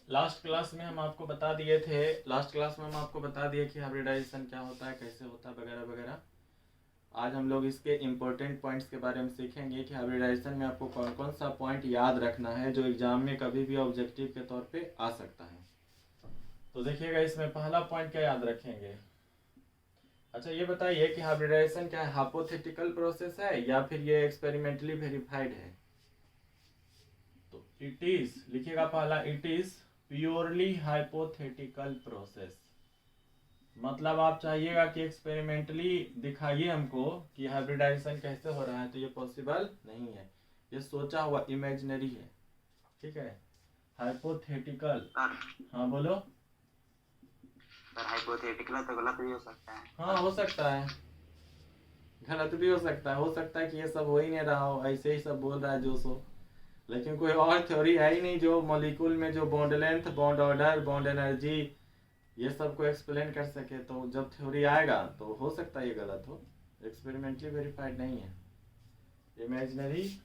Last class में हम आपको बता दिए कि हाइब्रिडाइजेशन क्या होता है, कैसे होता है, वगैरह वगैरह। आज हम लोग इसके इम्पोर्टेंट पॉइंट्स के बारे में सीखेंगे कि हाइब्रिडाइजेशन में आपको कौन कौन सा पॉइंट याद रखना है जो एग्जाम में कभी भी ऑब्जेक्टिव के तौर पे आ सकता है। तो देखिएगा, इसमें पहला पॉइंट क्या याद रखेंगे। अच्छा, ये बताइए कि हाइब्रिडाइजेशन क्या है, हाइपोथेटिकल प्रोसेस है या फिर ये एक्सपेरिमेंटली वेरीफाइड है। तो इट इज, लिखिएगा पहला, it is purely hypothetical process. मतलब आप चाहिएगा कि एक्सपेरिमेंटली दिखाइए हमको कि हाइब्रिडाइजेशन कैसे हो रहा है, तो ये पॉसिबल नहीं है, ये सोचा हुआ इमेजिनरी है। ठीक है, हाइपोथेटिकल। हाँ बोलो। सर हाइपोथेटिकल है तो गलत भी हो सकता है। हाँ हो सकता है, गलत भी हो सकता है कि ये सब हो ही नहीं रहा हो, ऐसे ही सब बोल रहा है जो सो। लेकिन कोई और थ्योरी है ही नहीं जो मॉलिक्यूल में जो bond length, bond order, bond energy, ये सब को एक्सप्लेन कर सके। तो जब थ्योरी आएगा तो हो सकता है ये गलत हो, एक्सपेरिमेंटली वेरीफाइड नहीं है, इमेजिनरी,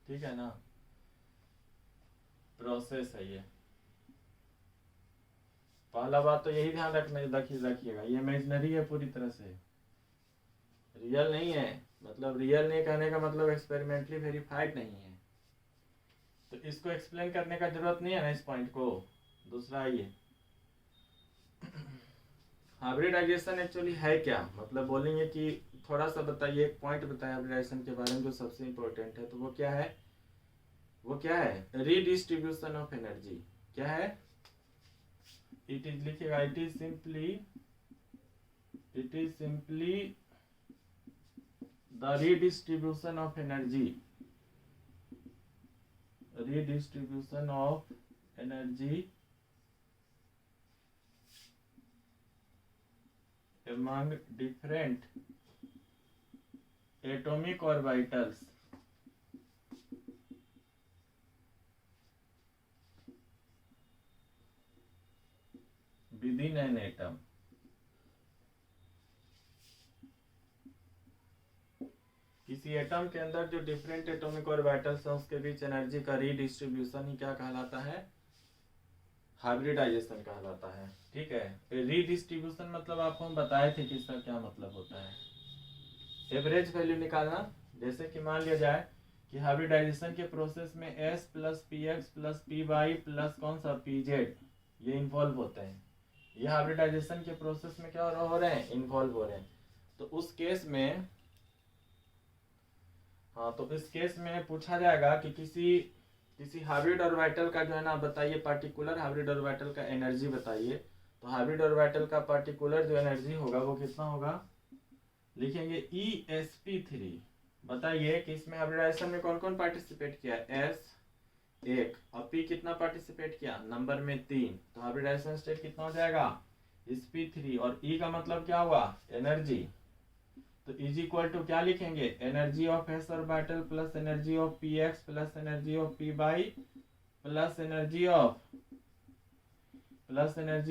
ठीक है ना, प्रोसेस है ये। पहला बात तो यही ध्यान रखिएगा, ये इमेजिनरी है, पूरी तरह से रियल नहीं है। मतलब रियल नहीं कहने का मतलब एक्सपेरिमेंटली वेरीफाइड नहीं है। तो इसको एक्सप्लेन करने का जरूरत नहीं है ना इस पॉइंट को। दूसरा ये हाइब्रिडाइजेशन एक्चुअली है क्या, मतलब बोलेंगे कि थोड़ा सा बताइए, एक पॉइंट बताइए हाइब्रिडाइजेशन के बारे में जो सबसे इंपॉर्टेंट है। तो वो क्या है, रीडिस्ट्रीब्यूशन ऑफ एनर्जी। क्या है, इट इज, लिखिएगा, it is simply the redistribution of energy, redistribution of energy among different atomic orbitals within an atom। किसी एटम के अंदर जो डिफरेंट एटॉमिक ऑर्बिटल्स हैं उसके बीच एनर्जी का रीडिस्ट्रीब्यूशन ही क्या कहलाता है, हाइब्रिडाइजेशन कहलाता है। ठीक है, रीडिस्ट्रीब्यूशन मतलब आपको हम बताए थे कि इसका क्या मतलब होता है। एवरेज वैल्यू निकालना, जैसे कि मान लिया जाए कि हाइब्रिडाइजेशन के प्रोसेस में S plus p x plus p y plus कौन सा पी जेड ये इन्वॉल्व होते हैं। ये हाइब्रिडाइजेशन के प्रोसेस में क्या हो रहे हैं, इन्वॉल्व हो रहे हैं। तो उस केस में, हाँ, तो इस केस में पूछा जाएगा कि किसी हाइब्रिड ऑर्बिटल का जो है ना, बताइए पार्टिकुलर हाइब्रिड ऑर्बिटल का एनर्जी बताइए। तो हाइब्रिड ऑर्बिटल का पार्टिकुलर जो एनर्जी होगा वो कितना होगा, लिखेंगे EsP3। बताइए कि इसमें हाइब्रिडाइजेशन में कौन कौन पार्टिसिपेट किया, S एक, और P कितना पार्टिसिपेट किया, नंबर में 3। तो हाइब्रिडाइजेशन स्टेट कितना हो जाएगा, sp3, और E का मतलब क्या हुआ, एनर्जी। तो इज इक्वल टू क्या लिखेंगे, energy of s orbital plus energy of p x plus energy of p y plus energy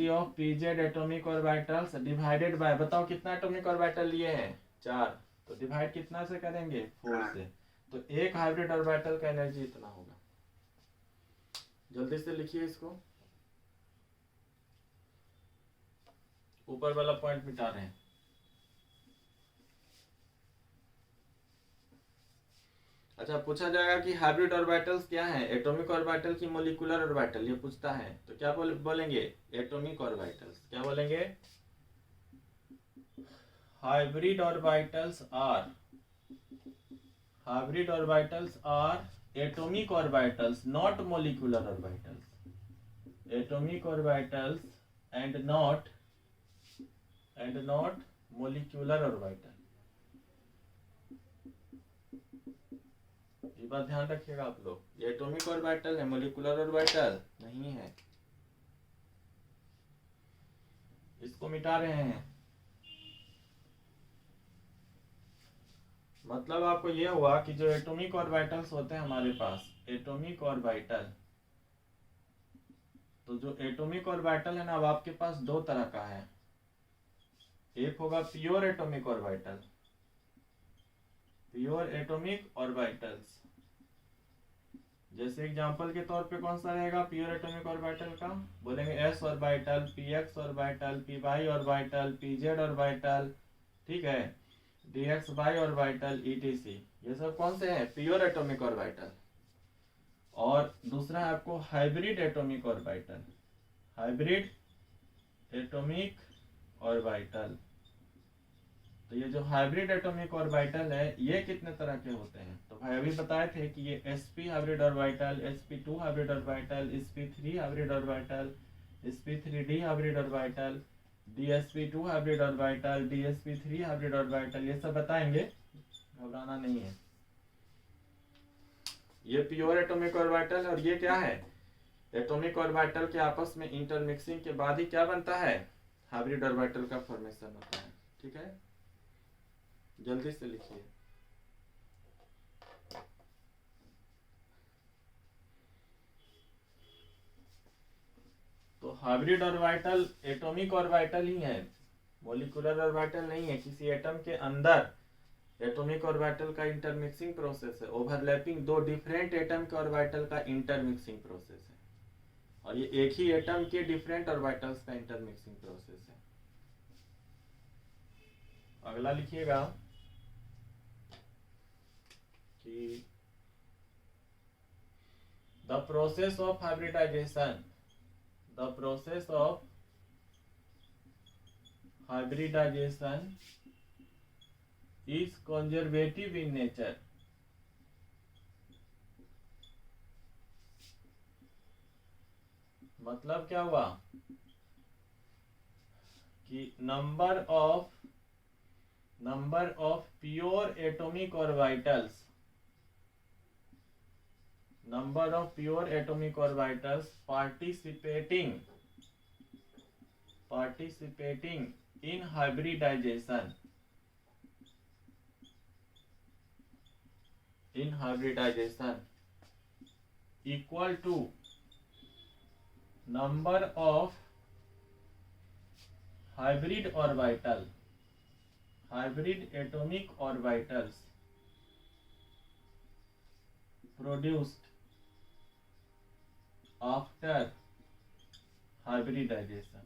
of p z atomic orbitals divided by, बताओ कितना एटोमिक ऑर्बिटल लिए हैं, 4। तो डिवाइड कितना से करेंगे, 4 से। तो एक हाइब्रिड ऑर्बिटल का एनर्जी इतना होगा। जल्दी से लिखिए इसको, ऊपर वाला पॉइंट मिटा रहे हैं। अच्छा, पूछा जाएगा कि हाइब्रिड ऑर्बिटल्स क्या है, एटॉमिक ऑर्बिटल की मोलिकुलर ऑर्बिटल, ये पूछता है। तो क्या बोलेंगे, एटॉमिक ऑर्बिटल्स। क्या बोलेंगे, hybrid orbitals are atomic orbitals not molecular orbitals, atomic orbitals and not molecular orbital. ये बात ध्यान रखिएगा आप लोग, ये एटॉमिक ऑर्बिटल है, मोलिकुलर ऑर्बिटल नहीं है। इसको मिटा रहे हैं, मतलब आपको ये हुआ कि जो एटॉमिक ऑर्बिटल्स होते हैं हमारे पास, एटॉमिक ऑर्बिटल, तो जो एटॉमिक ऑर्बिटल है ना, अब आपके पास दो तरह का है। एक होगा pure atomic orbital, pure atomic orbitals, जैसे एग्जांपल के तौर पे कौन सा रहेगा प्योर एटॉमिक ऑर्बिटल का, बोलेंगे s orbital, px orbital, py orbital, pz orbital, ठीक है, dxy ऑर्बिटल, etc। ये सब कौन से हैं, प्योर एटॉमिक ऑर्बिटल। और दूसरा है आपको hybrid atomic orbital, hybrid atomic orbital. तो ये जो हाइब्रिड एटॉमिक ऑर्बिटल है ये कितने तरह के होते हैं, तो भाई अभी बताए थे कि ये sp hybrid orbital, sp2 hybrid orbital, sp3 hybrid orbital, sp3d hybrid orbital, dsp2 hybrid orbital, dsp3 hybrid orbital, ये सब बताएंगे, घबराना नहीं है। ये प्योर एटॉमिक ऑर्बिटल और ये क्या है, एटॉमिक ऑर्बिटल के आपस में इंटरमिक्सिंग के बाद ही क्या बनता है, हाइब्रिड ऑर्बिटल का फॉर्मेशन होता है। ठीक है, जल्दी से लिखिए। तो हाइब्रिड ऑर्बिटल एटॉमिक ऑर्बिटल ही है, मॉलिक्यूलर ऑर्बिटल नहीं है। किसी एटम के अंदर एटॉमिक ऑर्बिटल का इंटरमिक्सिंग प्रोसेस है, ओवरलैपिंग दो डिफरेंट एटम के ऑर्बिटल का इंटरमिक्सिंग प्रोसेस है, और ये एक ही एटम के डिफरेंट ऑर्बिटल्स का इंटरमिक्सिंग प्रोसेस है। अगला लिखिएगा कि the process of hybridization, the process of hybridization is conservative in nature. मतलब क्या हुआ कि number of pure atomic orbitals, number of pure atomic orbitals participating in hybridization equal to number of hybrid atomic orbitals produced after hybridization।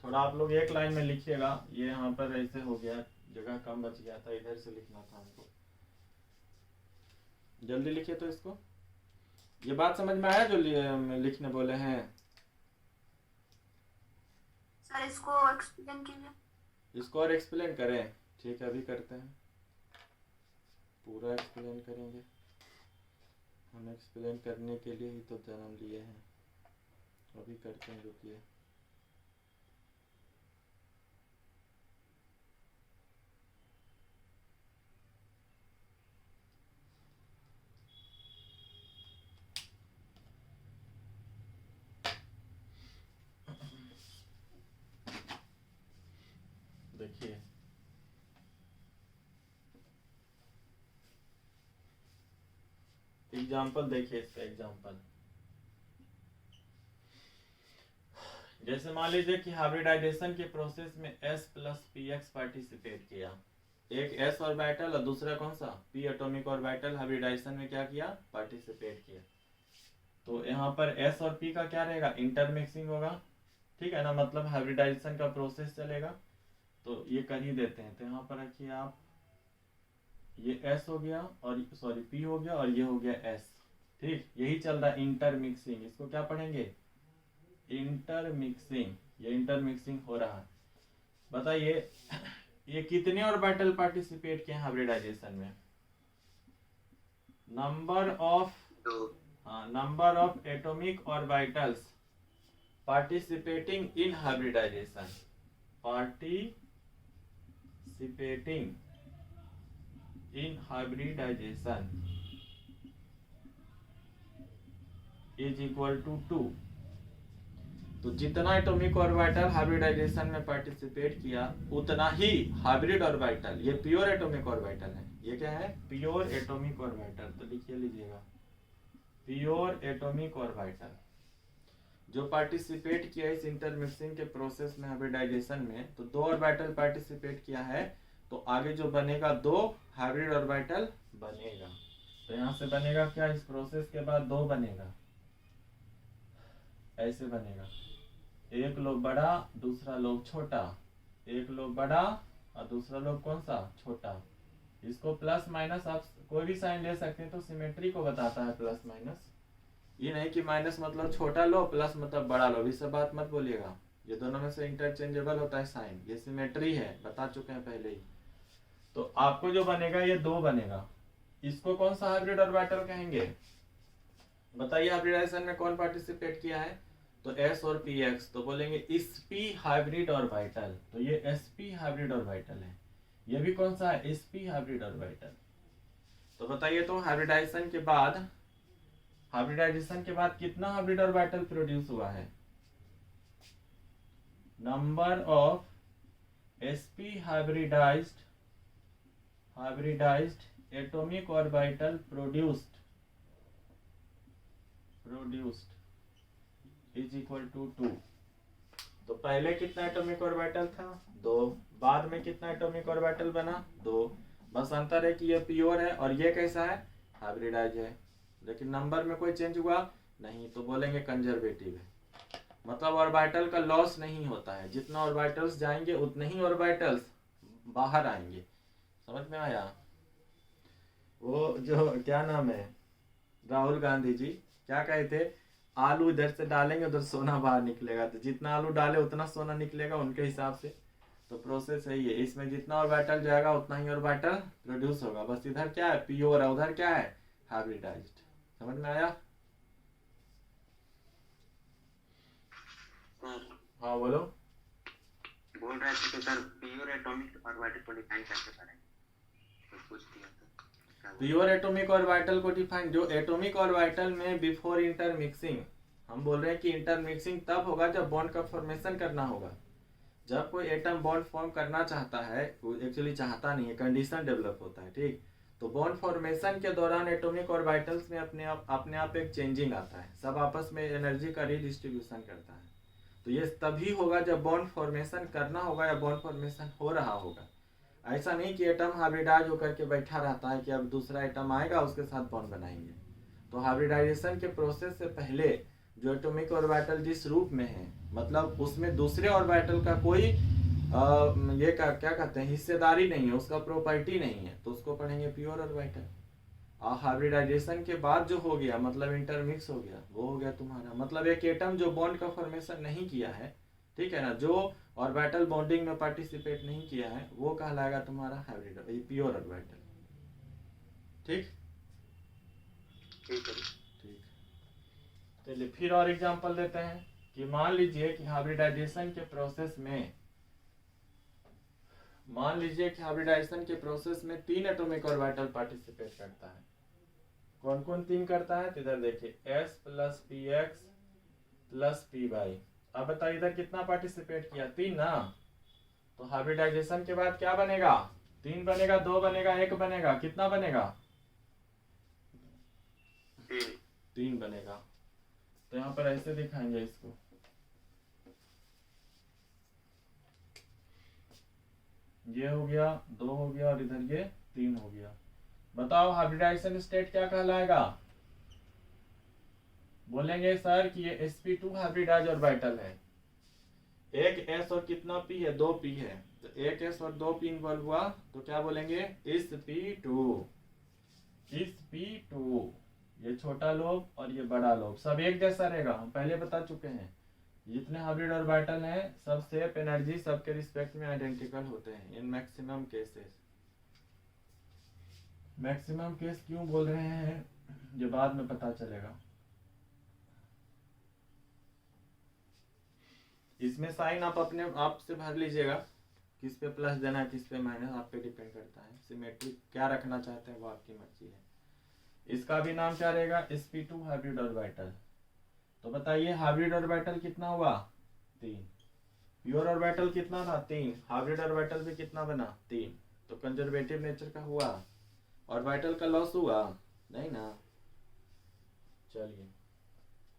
थोड़ा आप लोग एक line में लिखिएगा, ये यहाँ पर ऐसे हो गया, जगह कम बच गया था, इधर से लिखना था हमको। जल्दी लिखिए तो इसको। ये बात समझ में आया जो लिखने बोले हैं? सर इसको एक्सप्लेन कीजिए। इसको और एक्सप्लेन करें? ठीक है, अभी करते हैं, पूरा एक्सप्लेन करेंगे। हम एक्सप्लेन करने के लिए ही तो जन्म लिए हैं, अभी करते हैं, रुकिए। देखिए एग्जाम्पल, देखिए इसका एग्जाम्पल। जैसे मान लीजिए कि हाइब्रिडाइजेशन के प्रोसेस में S प्लस px पार्टिसिपेट किया, एक s ऑर्बिटल और दूसरा कौन सा p एटॉमिक ऑर्बिटल हाइब्रिडाइजेशन में क्या किया, पार्टिसिपेट किया। तो यहाँ पर s और p का क्या रहेगा, इंटरमिक्सिंग होगा, ठीक है ना, मतलब हाइब्रिडाइजेशन का प्रोसेस चलेगा। तो ये कर ही देते हैं, तो यहाँ पर रखिए आप, ये S हो गया और सॉरी P हो गया और ये हो गया S, ठीक, यही चल रहा है इंटरमिक्सिंग। इसको क्या पढ़ेंगे, इंटरमिक्सिंग, ये इंटरमिक्सिंग हो रहा है। बताइए ये कितने ऑर्बिटल पार्टिसिपेट किए हाइब्रिडाइजेशन में, number of atomic orbitals participating in hybridization, participating in hybridization is equal to 2। तो जितना एटॉमिक ऑर्बिटल हाइब्रिडाइजेशन में पार्टिसिपेट किया उतना ही हाइब्रिड ऑर्बिटल, ये प्योर एटॉमिक ऑर्बिटल है, ये क्या है, प्योर एटॉमिक ऑर्बिटल। तो लिखिए लीजिएगा, प्योर एटॉमिक ऑर्बिटल जो पार्टिसिपेट किया इस इंटरमिक्सिंग के प्रोसेस में हाइब्रिडाइजेशन में, तो दो ऑर्बिटल पार्टिसिपेट किया है, तो आगे जो बनेगा 2 हाइब्रिड ऑर्बिटल बनेगा। तो यहाँ से बनेगा क्या, इस प्रोसेस के बाद 2 बनेगा, ऐसे बनेगा, एक लोब बड़ा दूसरा लोब छोटा, एक लोब बड़ा और दूसरा लोब कौन सा, छोटा। इसको प्लस माइनस आप कोई भी साइन ले सकते हैं, तो सिमेट्री को बताता है प्लस माइनस। ये नहीं कि माइनस मतलब छोटा लो, प्लस मतलब बड़ा लो, इस सब बात मत बोलिएगा, ये दोनों में से इंटरचेंजेबल होता है साइन, ये सिमेट्री है, बता चुके हैं पहले ही। तो आपको जो बनेगा ये 2 बनेगा, इसको कौन सा हाइब्रिड ऑर्बिटल कहेंगे, बताइए। हाइब्रिडाइजेशन में कौन पार्टिसिपेट किया है, तो s और px, तो बोलेंगे sp हाइब्रिड ऑर्बिटल, तो ये sp हाइब्रिड ऑर्बिटल है। ये भी कौन सा है, sp हाइब्रिड ऑर्बिटल। तो बताइए, तो हाइब्रिडाइजेशन के बाद कितना हाइब्रिड ऑर्बिटल प्रोड्यूस हुआ है, number of sp hybridized atomic orbital produced is equal to 2। तो पहले कितना एटॉमिक ऑर्बिटल था, 2, बाद में कितना एटॉमिक ऑर्बिटल बना, 2। बस अंतर है कि ये प्योर है और ये कैसा है, हाइब्रिडाइज है, लेकिन नंबर में कोई चेंज हुआ नहीं, तो बोलेंगे कंजर्वेटिव है। मतलब ऑर्बिटल का लॉस नहीं होता है, जितना ऑर्बिटल्स जाएंगे उतने ही ऑर्बिटल्स बाहर आएंगे, समझ में आया। वो जो क्या नाम है, राहुल गांधी जी क्या कहे थे, आलू इधर से डालेंगे उधर सोना बाहर निकलेगा, तो जितना आलू डाले उतना सोना निकलेगा उनके हिसाब से। तो प्रोसेस यही है, इसमें जितना ऑर्बिटल जाएगा उतना ही ऑर्बिटल प्रोड्यूस होगा, बस इधर क्या है प्योर है, उधर क्या है हाइब्रिडाइज्ड। समझ में आया। हाँ बोलो। बोल रहे थे कि सर प्योर एटॉमिक ऑर्बिटल को डिफाइन कैसे करें, तो पूछ दिया था। प्योर एटॉमिक ऑर्बिटल को डिफाइन, जो एटॉमिक ऑर्बिटल में बिफोर इंटरमिक्सिंग, हम बोल रहे हैं कि इंटरमिक्सिंग तब होगा जब बॉन्ड का फॉर्मेशन करना होगा। जब कोई एटम बॉन्ड फॉर्म करना चाहता है, एक्चुअली चाहता नहीं है, कंडीशन डेवलप होता है, ठीक। तो बॉन्ड फॉर्मेशन के दौरान एटॉमिक ऑर्बिटल्स में अपने आप एक चेंजिंग आता है, सब आपस में एनर्जी का रीडिस्ट्रीब्यूशन करता है। तो ये तभी होगा जब बॉन्ड फॉर्मेशन करना होगा या बॉन्ड फॉर्मेशन हो रहा होगा। ऐसा नहीं कि एटम हाइब्रिडाइज होकर के बैठा रहता है कि अब दूसरा एटम आएगा उसके साथ बॉन्ड बनाएंगे। तो हाइब्रिडाइजेशन के प्रोसेस से पहले जो एटॉमिक ऑर्बिटल जिस रूप में है, मतलब उसमें दूसरे ऑर्बिटल का कोई ये क्या कहते हैं हिस्सेदारी नहीं है, उसका प्रॉपर्टी नहीं है, तो उसको पढ़ेंगे प्योर ऑर्बिटल। और हाइब्रिडाइजेशन के बाद जो हो गया मतलब इंटरमिक्स हो गया, वो हो गया तुम्हारा मतलब एक एटम जो बॉन्ड का फॉर्मेशन नहीं किया है, ठीक है ना, जो ऑर्बिटल बॉन्डिंग में पार्टिसिपेट नहीं किया है, वो कहलाएगा तुम्हारा हाइब्रिड प्योर ऑर्बिटल। ठीक ठीक है। ठीक। चलिए फिर और एग्जांपल देते हैं कि मान लीजिए कि हाइब्रिडाइजेशन के प्रोसेस में 3 एटॉमिक ऑर्बिटल पार्टिसिपेट करता है। कौन कौन 3 करता है, तो इधर देखिए s + px + py। अब बताइए इधर कितना पार्टिसिपेट किया, 3 ना। तो हाइब्रिडाइजेशन के बाद क्या बनेगा, 3 बनेगा, 2 बनेगा, 1 बनेगा, कितना बनेगा, 3 बनेगा। तो यहाँ पर ऐसे दिखाएंगे इसको, ये हो गया, 2 हो गया और इधर ये 3 हो गया। बताओ हाइब्रिडाइजेशन स्टेट क्या कहलाएगा, बोलेंगे सर कि ये sp2 हाइब्रिडाइज ऑर्बिटल है, एक s और कितना p है, 2 p है, तो एक s और 2 p इन्वॉल्व हुआ, तो क्या बोलेंगे sp2। ये छोटा लोब और ये बड़ा लोब सब एक जैसा रहेगा, हम पहले बता चुके हैं। जितने हाइब्रिड ऑर्बिटल हैं सब सेफ एनर्जी सबके रिस्पेक्ट में आइडेंटिकल होते हैं in maximum cases. Maximum case क्यों बोल रहे हैं ये बाद में पता चलेगा। इसमें साइन आप अपने आप से भर लीजिएगा, किस पे प्लस देना है किस पे माइनस, आप पे डिपेंड करता है। सिमेट्री क्या रखना चाहते हैं वो आपकी मर्जी है। इसका भी नाम क्या रहेगा, sp2 हाइब्रिड ऑर्बिटल। तो बताइए हाइब्रिड ऑर्बिटल कितना हुआ, 3। प्योर ऑर्बिटल कितना था, 3। हाइब्रिड ऑर्बिटल भी कितना बना, 3। तो कंजर्वेटिव नेचर का हुआ, ऑर्बिटल का लॉस हुआ नहीं ना। चलिए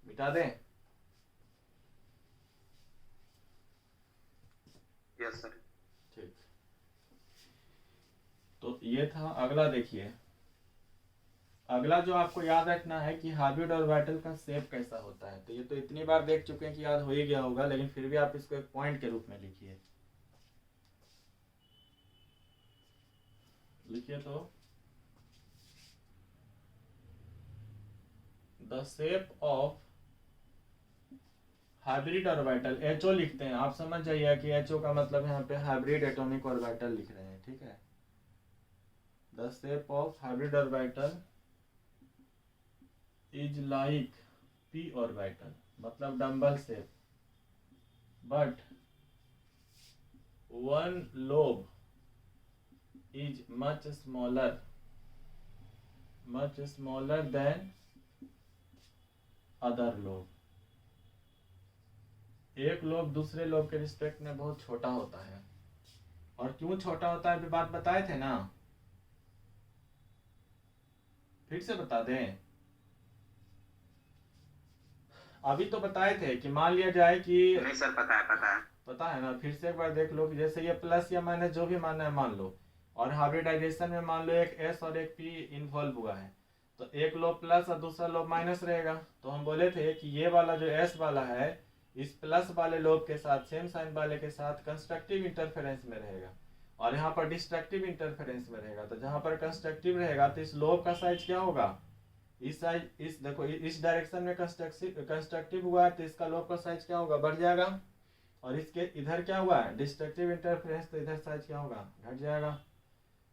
मिटा दें। Yes sir. ठीक। तो ये था। अगला देखिए, अगला जो आपको याद रखना है कि हाइब्रिड ऑर्बिटल का शेप कैसा होता है। तो ये तो इतनी बार देख चुके हैं कि याद हो ही गया होगा, लेकिन फिर भी आप इसको एक पॉइंट के रूप में लिखिए। लिखिए तो the shape of hybrid orbital, HO लिखते हैं। आप समझ जाइए कि एचओ का मतलब यहाँ पे हाइब्रिड एटॉमिक ऑर्बिटल लिख रहे हैं, ठीक है। The shape of hybrid orbital is like P orbital, मतलब dumbbell shape, but one lobe is much smaller than other lobe. एक लोब दूसरे लोब के रिस्पेक्ट में बहुत छोटा होता है। और क्यों छोटा होता है अभी बात बताए थे ना, फिर से बता दें। अभी तो बताए थे कि मान लिया जाए कि, नहीं सर पता है ना, फिर से एक बार देख लो कि जैसे ये प्लस या माइनस जो भी मानना है मान लो, और हाइब्रिडाइजेशन में मान लो एक एस और एक पी इन्वॉल्व हुआ है, तो एक लोब प्लस और दूसरा लोब माइनस रहेगा। तो हम बोले थे कि ये वाला जो एस वाला है इस प्लस वाले लोब के साथ सेम साइन वाले के साथ कंस्ट्रक्टिव इंटरफेरेंस में रहेगा, और यहाँ पर डिस्ट्रक्टिव इंटरफेरेंस में रहेगा। तो जहाँ पर कंस्ट्रक्टिव रहेगा तो इस लोब का साइज क्या होगा, इस साइज, इस देखो इस डायरेक्शन में कंस्ट्रक्टिव हुआ है तो इसका लोब का साइज क्या होगा, बढ़ जाएगा। और इसके इधर क्या हुआ है, डिस्ट्रक्टिव इंटरफेरेंस, तो इधर साइज क्या होगा, घट जाएगा।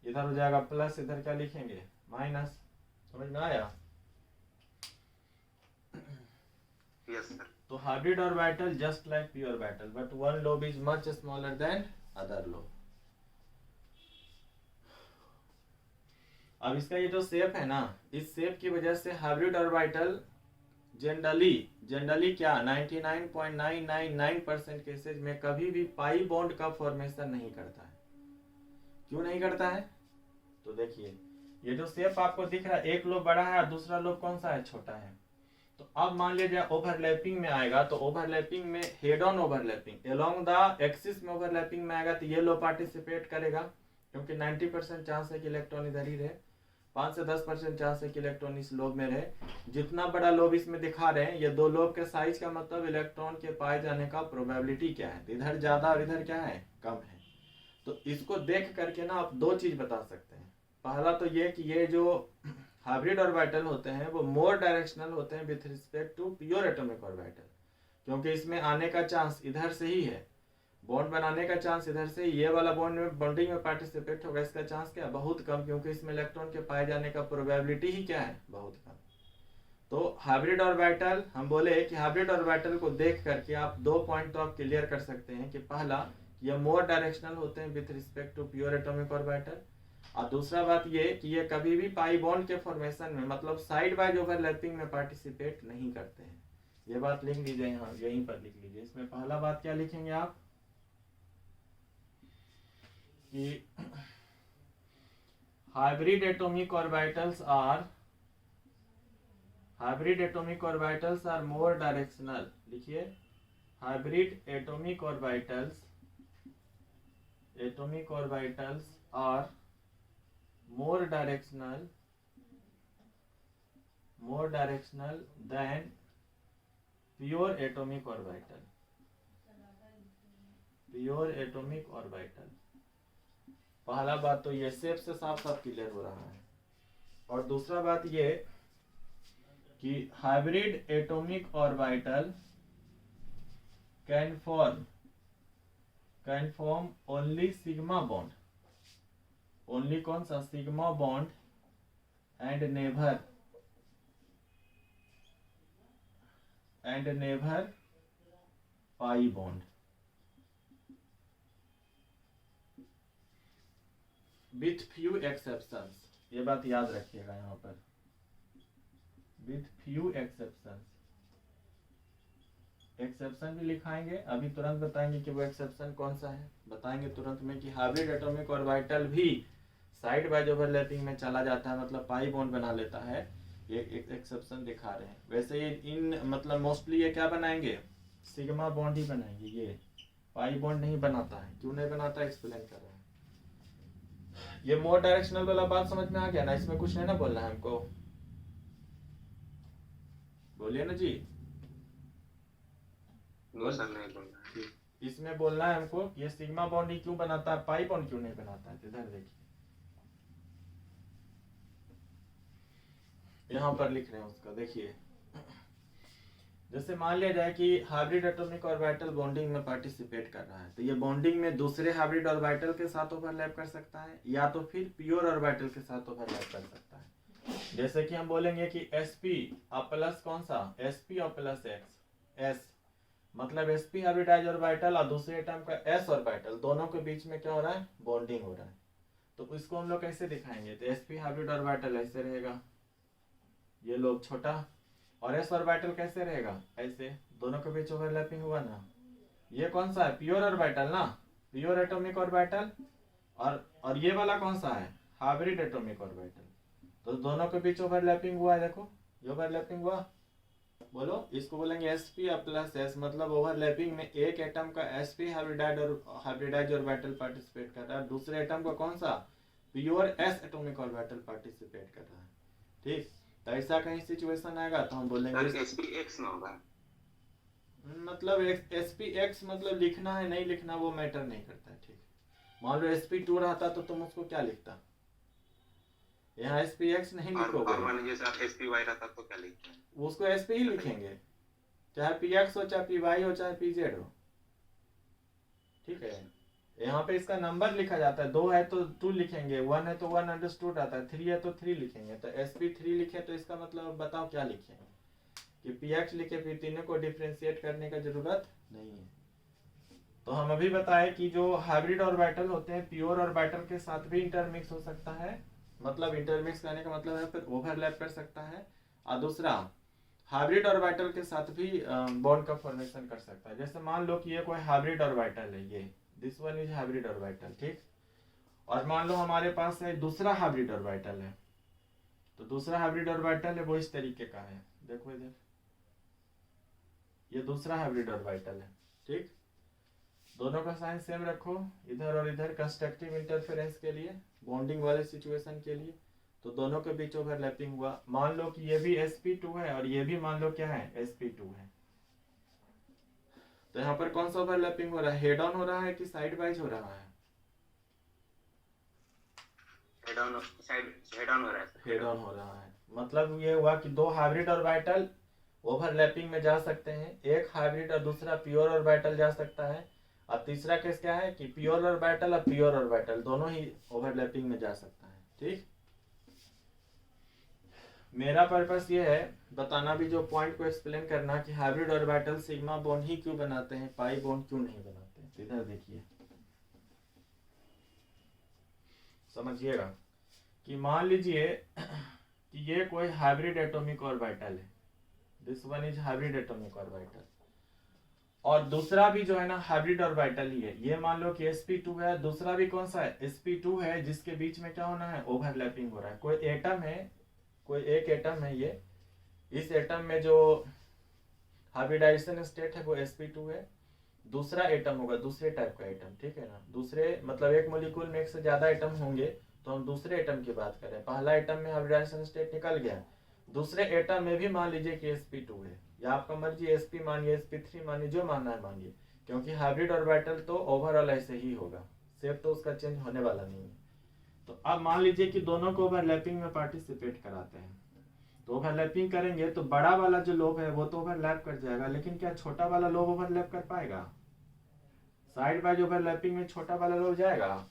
इधर हो जाएगा प्लस, इधर क्या लिखेंगे, माइनस। समझ में आया? Yes sir. तो hybrid orbital just like P orbital, but one lobe is much smaller than other lobe. अब इसका ये जो शेप है ना, इस शेप की वजह से हाइब्रिड ऑर्बिटल जनरली क्या 99.999% केसेज में कभी भी पाई बॉन्ड का फॉर्मेशन नहीं करता है। क्यों नहीं करता है? तो देखिए ये जो शेप आपको दिख रहा है, एक लोब बड़ा है और दूसरा लोब कौन सा है, छोटा है। तो अब मान लीजिए ओवरलैपिंग में आएगा, तो ओवरलैपिंग में head on overlapping along the axis में ओवरलैपिंग में आएगा तो ये लोब पार्टिसिपेट करेगा, क्योंकि 90% चांस है कि इलेक्ट्रॉन इधर ही रहे, 5 से 10% चांस है कि इलेक्ट्रॉन इस लोब में रहे। जितना बड़ा लोब इसमें दिखा रहे हैं, ये दो लोब के साइज का मतलब इलेक्ट्रॉन के पाए जाने का प्रोबेबिलिटी क्या है, इधर ज्यादा और इधर क्या है, कम है। तो इसको देख करके ना आप दो चीज बता सकते हैं। पहला तो ये कि ये जो हाइब्रिड ऑर्बिटल होते हैं वो मोर डायरेक्शनल होते हैं with respect to pure atomic orbital, क्योंकि इसमें आने का चांस इधर से ही है, बॉन्ड बनाने का चांस इधर से, ये वाला बॉन्ड में बॉन्डिंग में पार्टिसिपेट होगा, इसका चांस क्या, बहुत कम, क्योंकि इसमें इलेक्ट्रॉन के पाए जाने का प्रोबेबिलिटी ही क्या है, बहुत कम। तो हाइब्रिड ऑर्बिटल, हम बोले कि हाइब्रिड ऑर्बिटल को देख करके आप दो पॉइंट तो आप क्लियर कर सकते हैं कि पहला ये मोर डायरेक्शनल होते हैं with respect to pure atomic orbital, और दूसरा बात ये कि ये कभी भी पाई बॉन्ड के फॉर्मेशन में मतलब साइड वाइज ओवरलैपिंग में पार्टिसिपेट नहीं करते हैं। ये बात लिख लीजिए, यहाँ यहीं पर लिख लीजिए। इसमें पहला बात क्या लिखेंगे आप कि hybrid atomic orbitals are more directional. लिखिए, hybrid atomic orbitals are more directional than pure atomic orbital। पहला बात तो ये शेप से साफ साफ क्लियर हो रहा है। और दूसरा बात ये कि hybrid atomic orbital can form only sigma bond, only कौन सा, sigma bond, and never pi bond, with few exceptions. ये बात याद रखिएगा यहाँ पर, विथ फ्यू एक्सेप्शन भी लिखाएंगे। अभी तुरंत बताएंगे कि वो एक्सेप्शन कौन सा है, बताएंगे तुरंत में कि हाइब्रिड एटॉमिक ऑर्बिटल भी साइड बाय ओवरलैपिंग में चला जाता है, मतलब पाई बॉन्ड बना लेता है। ये एक एक्सेप्शन दिखा रहे हैं। वैसे ये इन मतलब मोस्टली ये क्या बनाएंगे, सिग्मा बॉन्ड ही बनाएंगे, ये पाई बॉन्ड नहीं बनाता है। क्यों नहीं बनाता, एक्सप्लेन कर रहे हैं। ये मोर डायरेक्शनल वाला बात समझ में आ गया ना? इसमें कुछ नहीं ना बोलना है हमको, बोलिए ना जी। नो सर, नहीं बोलना है। ठीक, इसमें बोलना है हमको कि ये सिग्मा बॉन्ड ही क्यों बनाता है, पाई बॉन्ड क्यों नहीं बनाता है। तो इधर देखिए, यहाँ पर लिख रहे हैं उसका, देखिए जैसे मान लिया जाए कि हाइब्रिड एटॉमिक ऑर्बिटल बॉन्डिंग में पार्टिसिपेट कर रहा है, तो ये बॉन्डिंग में दूसरे हाइब्रिड ऑर्बिटल के साथ ओवरलैप कर सकता है या तो फिर प्योर ऑर्बिटल के साथ ओवरलैप कर सकता है। जैसे कि हम बोलेंगे कि sp और प्लस कौन सा, sp और प्लस x, s मतलब sp हाइब्रिडाइज ऑर्बिटल और दूसरे एटम का s ऑर्बिटल, दोनों के बीच में क्या हो रहा है, बॉन्डिंग हो रहा है। तो इसको हम लोग कैसे दिखाएंगे, तो sp हाइब्रिड ऑर्बिटल ऐसे रहेगा, ये लोग छोटा, और s ऑर्बिटल कैसे रहेगा, ऐसे, दोनों के बीच ओवरलैपिंग हुआ ना। ये कौन सा है, प्योर ऑर्बिटल ना, प्योर एटॉमिक ऑर्बिटल, और ये वाला कौन सा है, हाइब्रिड एटॉमिक ऑर्बिटल। तो दोनों के बीच ओवरलैपिंग हुआ है, देखो ये ओवरलैपिंग हुआ। बोलो, इसको बोलेंगे sp प्लस s, मतलब ओवरलैपिंग में एक एटम का sp हाइब्रिडाइज ऑर्बिटल पार्टिसिपेट कर रहा है, दूसरे एटम का कौन सा, pure s atomic orbital participate कर रहा है। ठीक, तो ऐसा कहीं सिचुएशन आएगा तो हम बोलेंगे सर sp(x) में होगा, मतलब sp(x) मतलब लिखना है नहीं लिखना वो मैटर नहीं करता है। ठीक, मान लो sp2 रहता तो तुम उसको क्या लिखता, यहाँ sp(x) नहीं लिखोगे, और मान लीजिए सर sp(y) रहता तो क्या लिखते हैं, उसको sp ही लिखेंगे, चाहे px हो, चाहे py हो, चाहे pz हो। ठीक है, यहाँ पे इसका नंबर लिखा जाता है, 2 है तो 2 लिखेंगे, 1 है तो 1 अंडरस्टूड आता है, 3 है तो 3 लिखेंगे। तो sp3 लिखे तो इसका मतलब बताओ क्या लिखेंगे, कि px लिखे, फिर तीनों को डिफरेंशिएट करने का जरूरत नहीं है। तो हम अभी बताए कि जो हाइब्रिड ऑर्बिटल होते हैं प्योर ऑर्बिटल के साथ भी इंटरमिक्स हो सकता है, मतलब इंटरमिक्स करने का मतलब है फिर ओवरलैप कर सकता है, और दूसरा हाइब्रिड ऑर्बिटल के साथ भी बॉन्ड का फॉर्मेशन कर सकता है। जैसे मान लो कि ये कोई हाइब्रिड ऑर्बिटल है, ये this one is hybrid orbital, ठीक, और मान लो हमारे पास है दूसरा हाइब्रिड ऑर्बिटल है, तो दूसरा हाइब्रिड ऑर्बिटल है वो इस तरीके का है, देखो इधर, ये दूसरा हाइब्रिड ऑर्बिटल है। ठीक, दोनों का साइन सेम रखो, इधर और इधर, कंस्ट्रक्टिव इंटरफेरेंस के लिए, बॉन्डिंग वाले सिचुएशन के लिए, तो दोनों के बीच ओवरलैपिंग हुआ। मान लो कि ये भी sp2 है और ये भी मान लो क्या है, sp2 है, तो यहाँ पर कौन सा ओवरलैपिंग हो रहा है, हेड ऑन हो रहा है कि साइड वाइज हो रहा है, हेड ऑन हो रहा है सर, हेड ऑन हो रहा है। मतलब ये हुआ कि दो हाइब्रिड ऑर्बिटल ओवरलैपिंग में जा सकते हैं, एक हाइब्रिड और दूसरा प्योर ऑर्बिटल जा सकता है, और तीसरा केस क्या है कि प्योर ऑर्बिटल और प्योर ऑर्बिटल दोनों ही ओवरलैपिंग में जा सकता है। ठीक, मेरा पर्पस ये है बताना भी, जो पॉइंट को एक्सप्लेन करना कि हाइब्रिड ऑर्बिटल सिग्मा बॉन्ड ही क्यों बनाते हैं, पाई बॉन्ड क्यों नहीं बनाते। तो इधर देखिए, समझिएगा कि मान लीजिए कि ये कोई हाइब्रिड एटॉमिक ऑर्बिटल है, this one is hybrid atomic orbital, और दूसरा भी जो है ना हाइब्रिड ऑर्बिटल ही है, ये मान लो कि sp2 है, दूसरा भी कौन सा है, sp2 है, जिसके बीच में क्या होना है, ओवरलैपिंग हो रहा है। कोई एटम है, कोई एक एटम है ये, इस एटम में जो हाइब्रिडाइजेशन स्टेट है वो sp2 है, दूसरा एटम होगा दूसरे टाइप का एटम, ठीक है ना, दूसरे मतलब एक मॉलिक्यूल में एक से ज्यादा एटम होंगे तो हम दूसरे एटम की बात करें, पहला एटम में हाइब्रिडाइजेशन स्टेट निकल गया, दूसरे एटम में भी मान लीजिए कि sp2 है, या आपका मर्जी sp मानिए, sp3 मानिए, जो मानना है मानिए, क्योंकि हाइब्रिड ऑर्बिटल तो ओवरऑल ऐसे ही होगा, शेप तो उसका चेंज होने वाला नहीं है। तो अब मान लीजिए कि दोनों को ओवरलैपिंग में पार्टिसिपेट कराते हैं, तो ओवरलैपिंग करेंगे तो बड़ा वाला जो लोब है वो तो ओवरलैप कर जाएगा, लेकिन क्या छोटा वाला लोब ओवरलैप कर पाएगा, साइड बाय ओवरलैपिंग में छोटा वाला लोब जाएगा।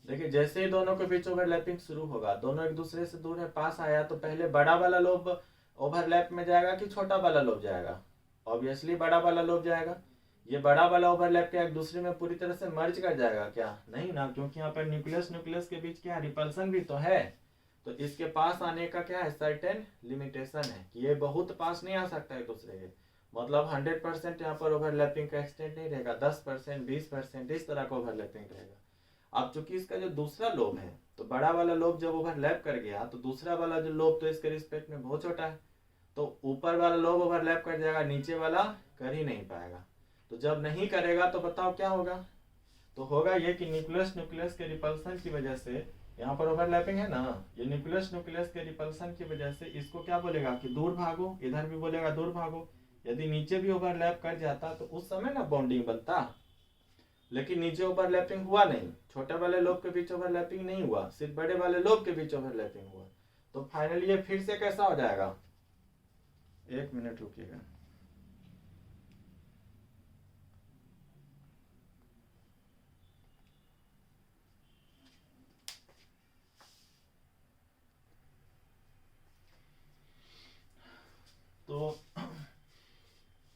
देखिए जैसे ही दोनों के बीच ओवरलैपिंग शुरू होगा, दोनों एक दूसरे से दूर है, पास आया, तो पहले बड़ा वाला लोब ओवरलैप में जाएगा कि छोटा वाला लोब जाएगा, ऑब्वियसली बड़ा वाला लोब जाएगा। ये बड़ा वाला ओवरलैप क्या एक दूसरे में पूरी तरह से मर्ज कर जाएगा क्या, नहीं ना, क्योंकि यहाँ पर न्यूक्लियस के बीच क्या रिपल्सन भी तो है, तो इसके पास आने का क्या है, सर्टेन लिमिटेशन है कि ये बहुत पास नहीं आ सकता है दूसरे के, मतलब 100% यहाँ पर ओवरलैपिंग का एक्सटेंट नहीं रहेगा, 10%, 20% इस तरह का ओवरलैपिंग रहेगा। अब चूंकि इसका जो दूसरा लोब है, तो बड़ा वाला लोब जब ओवरलैप कर गया तो दूसरा वाला जो लोब तो इसके रिस्पेक्ट में बहुत छोटा है, तो ऊपर वाला लोब ओवरलैप कर जाएगा, नीचे वाला कर ही नहीं पाएगा। तो जब नहीं करेगा तो बताओ क्या होगा, तो होगा ये कि न्यूक्लियस न्यूक्लियस के रिपल्सन की वजह से, यहाँ पर ओवरलैपिंग है ना, ये न्यूक्लियस न्यूक्लियस के रिपल्सन की वजह से इसको क्या बोलेगा कि दूर भागो, इधर भी बोलेगा दूर भागो। यदि नीचे भी ओवरलैप कर जाता तो उस समय ना बॉन्डिंग बनता, लेकिन नीचे ओवरलैपिंग हुआ नहीं, छोटे वाले लोब के बीच ओवरलैपिंग नहीं हुआ, सिर्फ बड़े वाले लोब के बीच ओवरलैपिंग हुआ। तो फाइनली ये फिर से कैसा हो जाएगा, 1 मिनट रुकिएगा। तो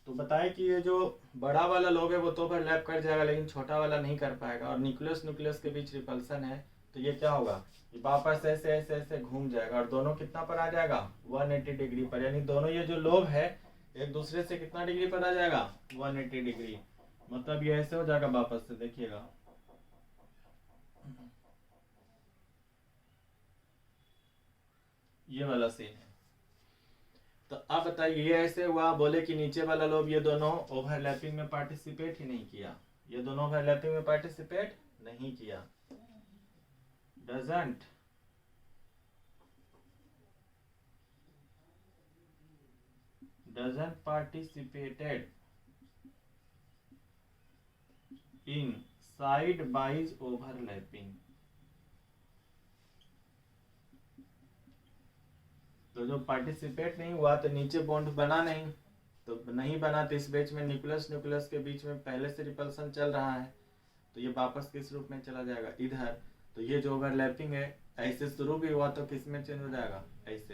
बताए कि ये जो बड़ा वाला लोब है वो तो ओवरलैप कर जाएगा, लेकिन छोटा वाला नहीं कर पाएगा, और न्यूक्लियस न्यूक्लियस के बीच रिपल्सन है, तो ये क्या होगा, ये वापस ऐसे ऐसे ऐसे घूम जाएगा और दोनों कितना पर आ जाएगा, 180 डिग्री पर। यानी दोनों ये जो लोब है एक दूसरे से कितना डिग्री पर आ जाएगा, 180 डिग्री। मतलब ये ऐसे हो जाएगा वापस से, देखिएगा ये वाला सीन है। तो अब बताइए ये ऐसे हुआ, बोले कि नीचे वाला लोब ये दोनों ओवरलैपिंग में पार्टिसिपेट ही नहीं किया, ये दोनों ओवरलैपिंग में पार्टिसिपेट नहीं किया, doesn't participated in side wise overlapping। तो जो पार्टिसिपेट नहीं हुआ तो नीचे बॉन्ड बना नहीं, तो नहीं बना, तो इस बीच में न्यूक्लियस न्यूक्लियस के बीच में पहले से रिपल्सन चल रहा है, तो ये वापस किस रूप में चला जाएगा, इधर। तो ये जो ओवरलैपिंग है ऐसे शुरू भी हुआ तो किस में चेंज हो जाएगा, ऐसे।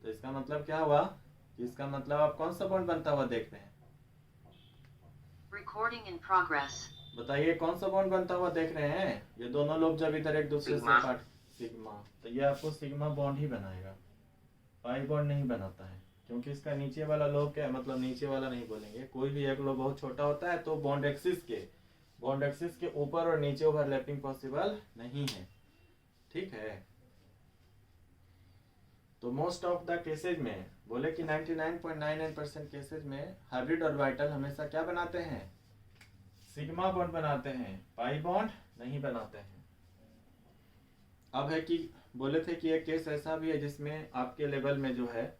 तो इसका मतलब क्या हुआ, इसका मतलब आप कौन सा बॉन्ड बनता हुआ देख रहे हैं, Recording in progress. बताइए कौन सा बॉन्ड बनता हुआ देख रहे हैं, ये दोनों लोग जब इधर एक दूसरे से पार्ट, सिग्मा। तो ये आपको सिग्मा बॉन्ड ही बनाएगा, पाई बॉन्ड नहीं बनाता है, क्योंकि इसका नीचे वाला लोब क्या है, मतलब नीचे वाला नहीं बोलेंगे, कोई भी एक लोब बहुत छोटा होता है तो बॉन्ड एक्सिस के ऊपर और नीचे ओवरलैपिंग पॉसिबल नहीं है, ठीक है। तो मोस्ट ऑफ द केसेज में बोले कि 99.99% केसेज में हाइब्रिड ऑर्बिटल हमेशा क्या बनाते हैं, सिग्मा बॉन्ड बनाते हैं, पाई बॉन्ड नहीं बनाते हैं। अब है कि बोले थे कि एक केस ऐसा भी है जिसमें आपके लेवल में जो है,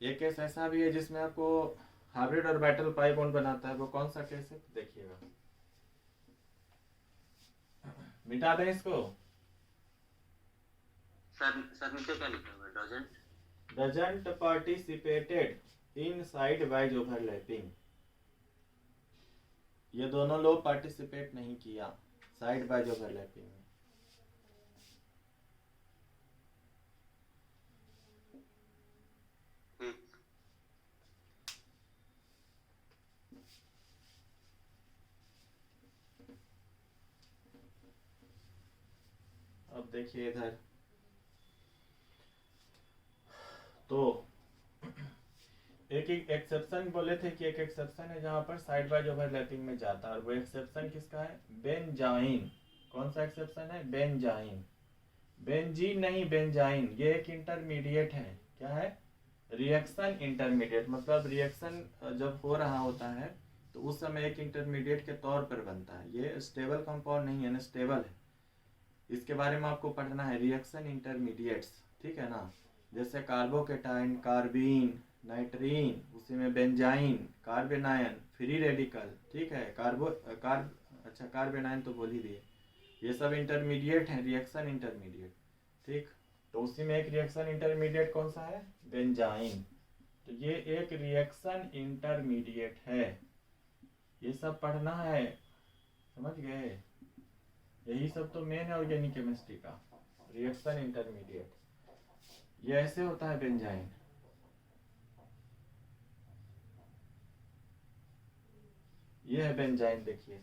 एक केस ऐसा भी है जिसमें आपको हाइब्रिड ऑर्बिटल पाई बॉन्ड बनाता है, वो कौन सा केस है देखिएगा, मिटा दें इसको। सर नीचे क्या लिखा हुआ है, doesn't participated in side wise overlapping, ये दोनों लोग पार्टिसिपेट नहीं किया साइड वाइज ओवरलैपिंग में। अब देखिए इधर, तो एक एक्सेप्शन बोले थे कि एक एक्सेप्शन है जहां पर साइड बाय ओवरलैपिंग में जाता है, और वो एक्सेप्शन किसका है, बेंजाइन। कौन सा एक्सेप्शन है, बेंजाइन, बेंजीन नहीं बेंजाइन। ये एक इंटरमीडिएट है, क्या है, रिएक्शन इंटरमीडिएट। मतलब रिएक्शन जब हो रहा होता है तो उस समय एक इंटरमीडिएट के तौर पर बनता है, ये स्टेबल कंपाउंड नहीं है, अनस्टेबल है। इसके बारे में आपको पढ़ना है, रिएक्शन इंटरमीडिएट्स, ठीक है ना। जैसे कार्बोकेटाइन, कार्बीन, नाइट्रीन, उसी में बेंजाइन, कार्बेनायन, फ्री रेडिकल, ठीक है, कार्बेनायन तो बोल ही दिए, ये सब इंटरमीडिएट हैं, रिएक्शन इंटरमीडिएट, ठीक। तो उसी में एक रिएक्शन इंटरमीडिएट कौन सा है, बेंजाइन। तो ये एक रिएक्शन इंटरमीडिएट है, ये सब पढ़ना है, समझ गए। यही सब तो मेन है ऑर्गेनिक केमिस्ट्री का, रिएक्शन इंटरमीडिएट। ये ऐसे होता है बेंजाइन, ये है बेंजाइन। देखिए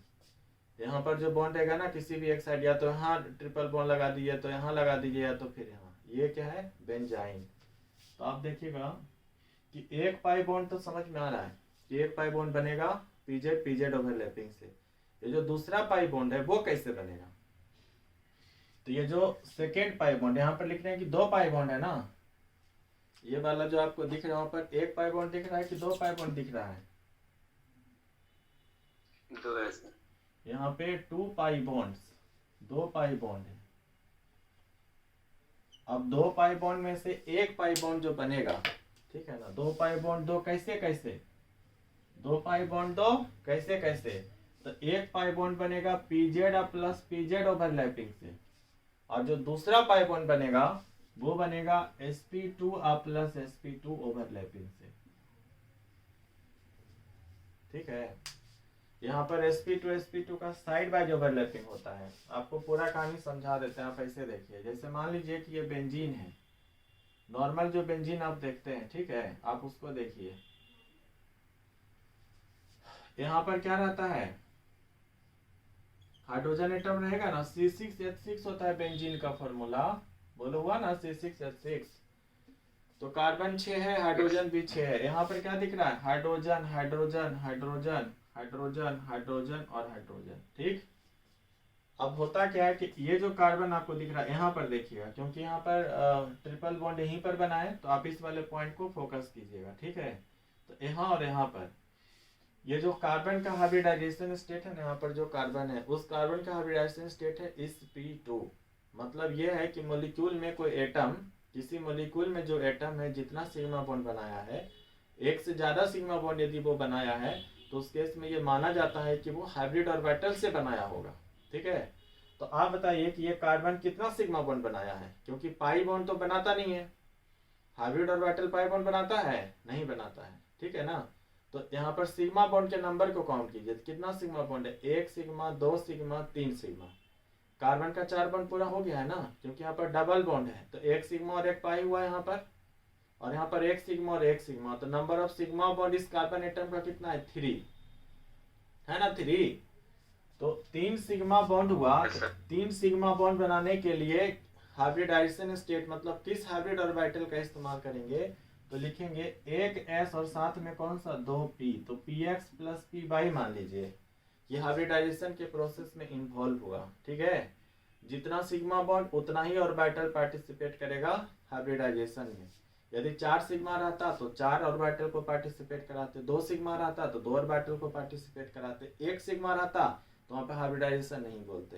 यहाँ पर जो बॉन्ड रहेगा ना किसी भी एक साइड, या तो यहाँ ट्रिपल बॉन्ड लगा दीजिए, तो यहाँ लगा दीजिए, या तो फिर यहाँ, ये क्या है, बेंजाइन। तो आप देखिएगा कि एक पाई बॉन्ड तो समझ में आ रहा है कि एक पाई बॉन्ड बनेगा पीजेड पीजेड ओवरलैपिंग से। ये जो दूसरा पाई बॉन्ड है वो कैसे बनेगा, तो ये जो सेकेंड पाई बॉन्ड, यहाँ पर लिख रहे हैं कि 2 पाई बॉन्ड है ना, ये वाला जो आपको दिख रहा है वहां पर 1 पाई बॉन्ड दिख रहा है कि 2 पाई बॉन्ड दिख रहा है, 2 है सर, यहाँ पे 2 पाई बॉन्ड्स, 2 पाई बॉन्ड है। अब 2 पाई बॉन्ड में से 1 पाई बॉन्ड जो बनेगा, ठीक है ना, 2 पाई बॉन्ड 2 कैसे कैसे, 2 पाई बॉन्ड 2 कैसे कैसे, तो 1 पाई बॉन्ड बनेगा पीजेड प्लस पीजेड ओवरलैपिंग से, और जो दूसरा पाई बॉन्ड बनेगा वो बनेगा sp2 प्लस sp2 ओवरलैपिंग से। ठीक है, यहाँ पर sp2 का साइड बाय ओवरलैपिंग होता है। आपको पूरा कहानी समझा देते हैं, आप ऐसे देखिए। जैसे मान लीजिए कि ये बेंजीन है, नॉर्मल जो बेंजीन आप देखते हैं, ठीक है, आप उसको देखिए। यहाँ पर क्या रहता है, हाइड्रोजन एटम रहेगा ना, C6H6 होता है बेंजीन का फॉर्मूला, बोलो हुआ ना C6H6। तो कार्बन 6 है, हाइड्रोजन भी 6 है। यहाँ पर क्या दिख रहा है, hydrogen hydrogen hydrogen hydrogen hydrogen और हाइड्रोजन। ठीक, अब होता क्या है कि ये जो कार्बन आपको दिख रहा है, यहाँ पर देखिएगा, क्योंकि यहाँ पर ट्रिपल बॉन्ड यहीं पर बना है, तो आप इस वाले पॉइंट को फोकस कीजिएगा। ठीक है, तो यहाँ और यहाँ पर ये जो कार्बन का हाइब्रिडाइजेशन स्टेट है ना, यहाँ पर जो कार्बन है, उस कार्बन का हाइब्रिडाइजेशन स्टेट है sp2। मतलब ये है कि मॉलिक्यूल में कोई एटम, किसी मॉलिक्यूल में जो एटम है, जितना सिग्मा बॉन्ड बनाया है, एक से ज्यादा सिग्मा बॉन्ड यदि वो बनाया है, तो उस केस में ये माना जाता है कि वो हाइब्रिड ऑर्बिटल से बनाया होगा। ठीक है, तो आप बताइए कि ये कार्बन कितना सिग्मा बॉन्ड बनाया है, क्योंकि पाई बॉन्ड तो बनाता नहीं है। हाइब्रिड ऑर्बिटल पाई बॉन्ड बनाता है? नहीं बनाता है। ठीक है ना, तो यहाँ पर सिग्मा बॉन्ड के नंबर को काउंट कीजिए, कितना सिग्मा बॉन्ड है, 1 सिग्मा, 2 सिग्मा, 3 सिग्मा। कार्बन का 4 बॉन्ड पूरा हो गया है ना, क्योंकि यहाँ पर डबल बॉन्ड है, तो 1 सिग्मा और 1 पाई हुआ यहाँ पर, और यहाँ पर 1 सिग्मा और 1 सिग्मा, तो नंबर ऑफ सिग्मा बॉन्ड इस कार्बन एटम का कितना है, 3 है ना, 3। तो 3 सिग्मा बॉन्ड हुआ। 3 सिग्मा बॉन्ड बनाने के लिए हाइब्रिडाइजेशन स्टेट, मतलब किस हाइब्रिड ऑर्बिटल का इस्तेमाल करेंगे, तो लिखेंगे 1 s और साथ में कौन सा, 2 p, तो px प्लस पी बाई मान लीजिए। ये हाइब्रिडाइजेशन के प्रोसेस में इन्वॉल्व हुआ। ठीक है, जितना सिग्मा बॉन्ड उतना ही ऑर्बिटल पार्टिसिपेट करेगा हाइब्रिडाइजेशन में। यदि 4 सिग्मा रहता तो 4 ऑर्बिटल को पार्टिसिपेट कराते, 2 सिग्मा रहता तो 2 ऑर्बिटल को पार्टिसिपेट कराते, 1 सिग्मा रहता तो वहाँ पे हाइब्रिडाइजेशन नहीं बोलते।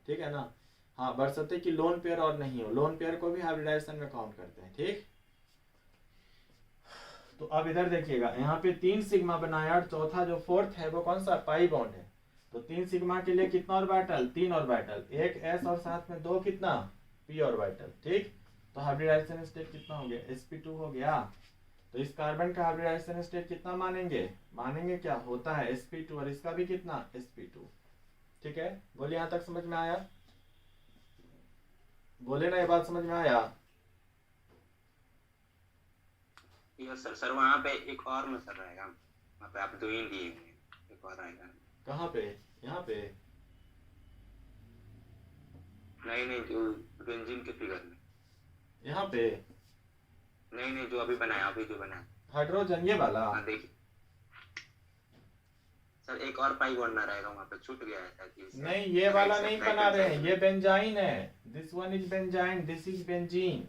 ठीक है ना, हाँ, बरसते कि लोन पेयर और नहीं हो, लोन पेयर को भी हाइब्रिडाइजेशन में काउंट करते हैं। ठीक, तो अब इधर देखिएगा, यहाँ पे 3 सिग्मा बनाया, और चौथा जो फोर्थ है वो कौन सा, पाई बॉन्ड है। तो 3 सिग्मा के लिए कितना ऑर्बिटल, 3 ऑर्बिटल, 1 s और साथ में 2 कितना, p ऑर्बिटल। ठीक, तो हाइब्रिडाइजेशन स्टेट कितना हो गया, sp2 हो गया। तो इस कार्बन का हाइब्रिडाइजेशन स्टेट कितना मानेंगे, मानेंगे क्या होता है, sp2, और इसका भी कितना, sp2। ठीक है, बोलिए यहाँ तक समझ में आया, बोले ना, ये बात समझ में आया। Yes sir. सर वहाँ पे एक और में सर रहेगा, वहाँ पे आप 2 ही दिए हुए, एक और आएगा। कहाँ पे, यहाँ पे, नहीं, जो बेंजीन के फिगर में, यहाँ पे नहीं, जो अभी बनाया, अभी जो बनाया हाइड्रोजन, ये वाला। हाँ देखिए सर, एक और पाई बॉन्ड ना रहेगा वहाँ पे, छूट गया है शायद। नहीं, ये वाला नहीं बना रहे हैं, ये बेंजाइन है, this one is benzene, this is benzene.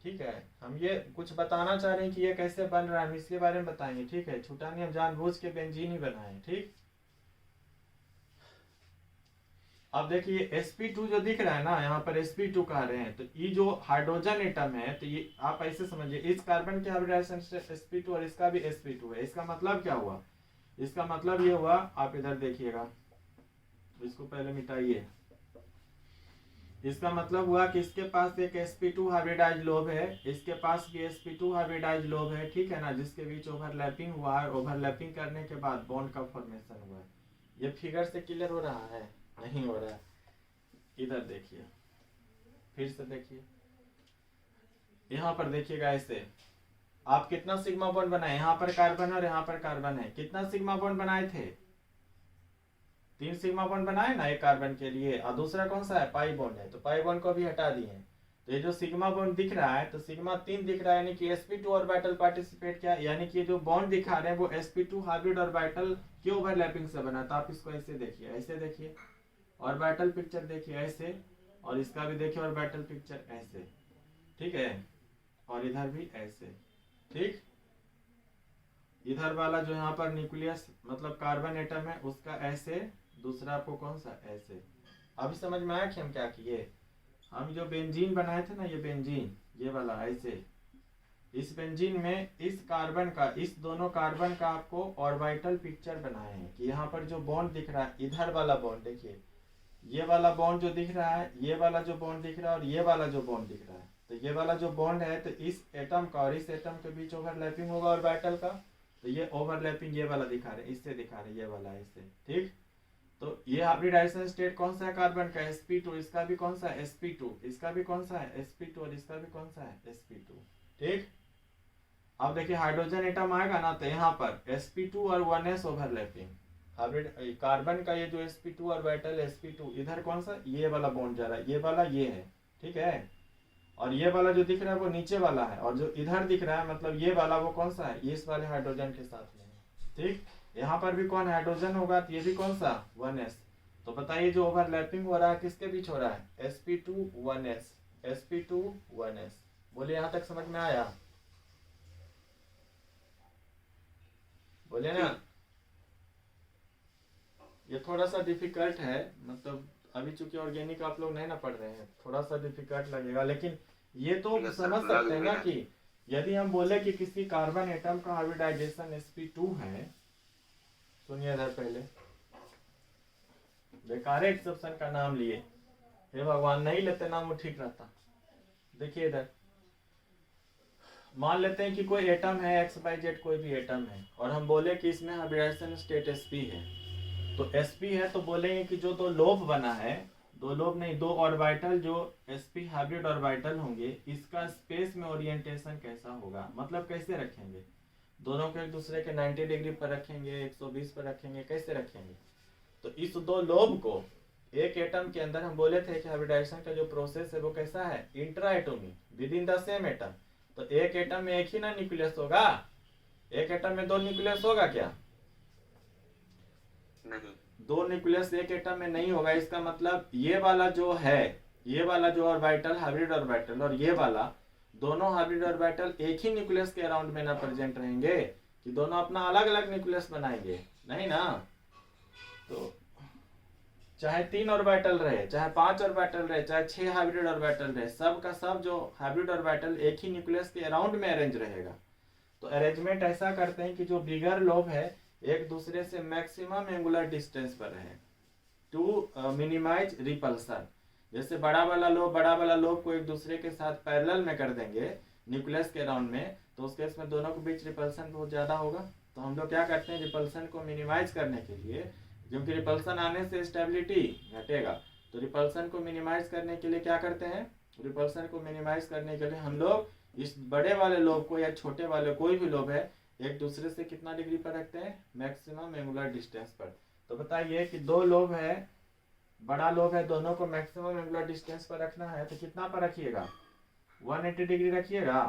ठीक है, हम ये कुछ बताना चाह रहे हैं कि ये कैसे बन रहा है, हम इसके बारे में बताएंगे। ठीक है, छुटा नहीं, हम जानबूझ के बेंजीन ही बनाए। ठीक, अब देखिए sp2 जो दिख रहा है ना, यहाँ पर sp2 कह रहे हैं, तो ये जो हाइड्रोजन एटम है, तो ये आप ऐसे समझिए, इस कार्बन के हाइब्रिडाइजेशन से sp2 और इसका भी sp2 है। इसका मतलब क्या हुआ, इसका मतलब ये हुआ, आप इधर देखिएगा, इसको पहले मिटाइए। इसका मतलब हुआ कि इसके पास एक sp2 हाइब्रिडाइज लोब है, इसके पास भी sp2 हाइब्रिडाइज लोब है। ठीक है ना, जिसके बीच ओवरलैपिंग हुआ है, ओवरलैपिंग करने के बाद बॉन्ड का फॉर्मेशन हुआ है। ये फिगर से क्लियर हो रहा है, नहीं हो रहा है, इधर देखिए, फिर से देखिए, यहाँ पर देखिएगा, ऐसे आप कितना सिग्मा बॉन्ड बनाए, यहाँ पर कार्बन और यहाँ पर कार्बन है, कितना सिग्मा बॉन्ड बनाए थे, 3 सिग्मा बॉन्ड बनाए ना एक कार्बन के लिए, और दूसरा कौन सा है, पाई बॉन्ड है, तो पाई बॉन्ड को भी हटा दिए। तो ये जो सिग्मा बॉन्ड दिख रहा है, तो सिग्मा 3 दिख रहा है, यानी कि sp2 ऑर्बिटल पार्टिसिपेट किया, यानी कि जो बॉन्ड दिखा रहे हैं वो sp2 हाइब्रिड ऑर्बिटल के ओवरलैपिंग से बना। तो आप इसको ऐसे देखिए, ऐसे देखिए, ऑर्बिटल पिक्चर देखिए ऐसे, और इसका भी देखिए ऑर्बिटल पिक्चर ऐसे। ठीक है, और इधर भी ऐसे। ठीक, इधर वाला जो यहाँ पर न्यूक्लियस मतलब कार्बन एटम है उसका ऐसे, दूसरा आपको कौन सा ऐसे। अभी समझ में आया कि हम क्या किए, हम जो बेंजीन बनाए थे ना, ये बेंजीन ये वाला ऐसे, इस बेंजीन में इस कार्बन का, इस दोनों कार्बन का आपको ऑर्बिटल पिक्चर बनाए हैं कि यहाँ पर जो बॉन्ड दिख रहा है, इधर वाला बॉन्ड देखिए, ये वाला बॉन्ड जो दिख रहा है, ये वाला जो बॉन्ड दिख रहा है और ये वाला जो बॉन्ड दिख रहा है, तो ये वाला जो बॉन्ड है तो इस एटम का और इस एटम के बीच ओवरलैपिंग होगा ऑर्बिटल का, तो ये ओवरलैपिंग ये वाला दिखा रहे, इससे दिखा रहे, ये वाला इससे, ठीक। तो ये हाइब्रिडाइजेशन स्टेट कौन सा है कार्बन का, sp2, इसका भी कौन सा है sp2, इसका भी कौन सा है sp2 और इसका भी कौन सा है sp2, ठीक। अब देखिए हाइड्रोजन एटम आएगा ना तो यहाँ पर sp2 और 1s ओवरलैपिंग, हाइब्रिड कार्बन का ये जो sp2 ऑर्बिटल sp2, इधर कौन सा ये वाला बॉन्ड जा रहा है, ये वाला ये है, ठीक है। और ये वाला जो दिख रहा है वो नीचे वाला है, और जो इधर दिख रहा है मतलब ये वाला वो कौन सा है, ये इस वाले हाइड्रोजन के साथ में है, ठीक। यहाँ पर भी कौन हाइड्रोजन होगा तो ये भी कौन सा 1s। तो बताइए जो ओवरलैपिंग हो रहा है किसके बीच हो रहा है, sp2 1s, sp2 1s। बोलिए यहाँ तक समझ में आया, बोलिए ना। ये थोड़ा सा डिफिकल्ट है, मतलब अभी चूंकि ऑर्गेनिक आप लोग नहीं ना पढ़ रहे हैं, थोड़ा सा डिफिकल्ट लगेगा, लेकिन ये तो समझ सकते हैं ना कि यदि हम बोले कि किसी कार्बन एटम का हाइब्रिडाइजेशन sp2 है, सुनिए इधर पहले, बेकार एक्सेप्शन का नाम लिए, हे भगवान नहीं लेते नाम वो ठीक रहता। देखिए इधर मान लेते हैं कि कोई एटम है XYZ, कोई भी एटम है, और हम बोले कि इसमें हाइब्रिडाइजेशन स्टेट sp है, तो sp है तो बोलेंगे कि जो दो लोब बना है, दो लोब नहीं दो ऑर्बिटल जो sp हाइब्रिड ऑर्बिटल होंगे, इसका स्पेस में ओरिएंटेशन कैसा होगा, मतलब कैसे रखेंगे, दोनों को एक दूसरे के 90 डिग्री पर रखेंगे, 120 पर रखेंगे, कैसे रखेंगे। तो इस दो लोब को एक एटम के अंदर हम बोले थे कि हाइब्रिडाइजेशन का जो प्रोसेस है वो कैसा है, intra atomic with in the same atom. तो एक एटम में एक ही ना न्यूक्लियस होगा, एक एटम में दो न्यूक्लियस होगा क्या, नहीं, दो न्यूक्लियस एक एटम में नहीं होगा। इसका मतलब ये वाला जो है, ये वाला जो ऑर्बिटल हाइब्रिड ऑर्बिटल और ये वाला दोनों हाइब्रिड ऑर्बिटल एक ही न्यूक्लियस के अराउंड में ना प्रेजेंट रहेंगे, कि दोनों अपना अलग अलग न्यूक्लियस बनाएंगे, नहीं ना। तो चाहे 3 ऑर्बिटल रहे, चाहे 5 ऑर्बिटल रहे, चाहे 6 हाइब्रिड ऑर्बिटल रहे, सब का सब जो हाइब्रिड ऑर्बिटल एक ही न्यूक्लियस के अराउंड में अरेंज रहेगा। तो अरेंजमेंट ऐसा करते हैं कि जो बिगर लोब है एक दूसरे से मैक्सिमम एंगुलर डिस्टेंस पर रहे टू मिनिमाइज रिपल्सन। जैसे बड़ा वाला लोब को एक दूसरे के साथ पैरेलल में कर देंगे न्यूक्लियस के अराउंड में, तो उस केस में दोनों के बीच रिपल्सन बहुत ज़्यादा होगा। तो हम लोग क्या करते हैं, रिपल्सन को मिनिमाइज करने के लिए, क्योंकि रिपल्सन आने से स्टेबिलिटी घटेगा, तो रिपल्सन को मिनिमाइज करने के लिए क्या करते हैं, रिपल्सन को मिनिमाइज करने के लिए हम लोग इस बड़े वाले लोब को या छोटे वाले कोई भी लोब है एक दूसरे से कितना डिग्री पर रखते हैं, मैक्सिमम एंगुलर डिस्टेंस पर। तो बताइए कि दो लोब है, बड़ा लोब है, दोनों को मैक्सिमम एंगुलर डिस्टेंस पर रखना है, तो कितना पर रखिएगा, 180 डिग्री रखिएगा।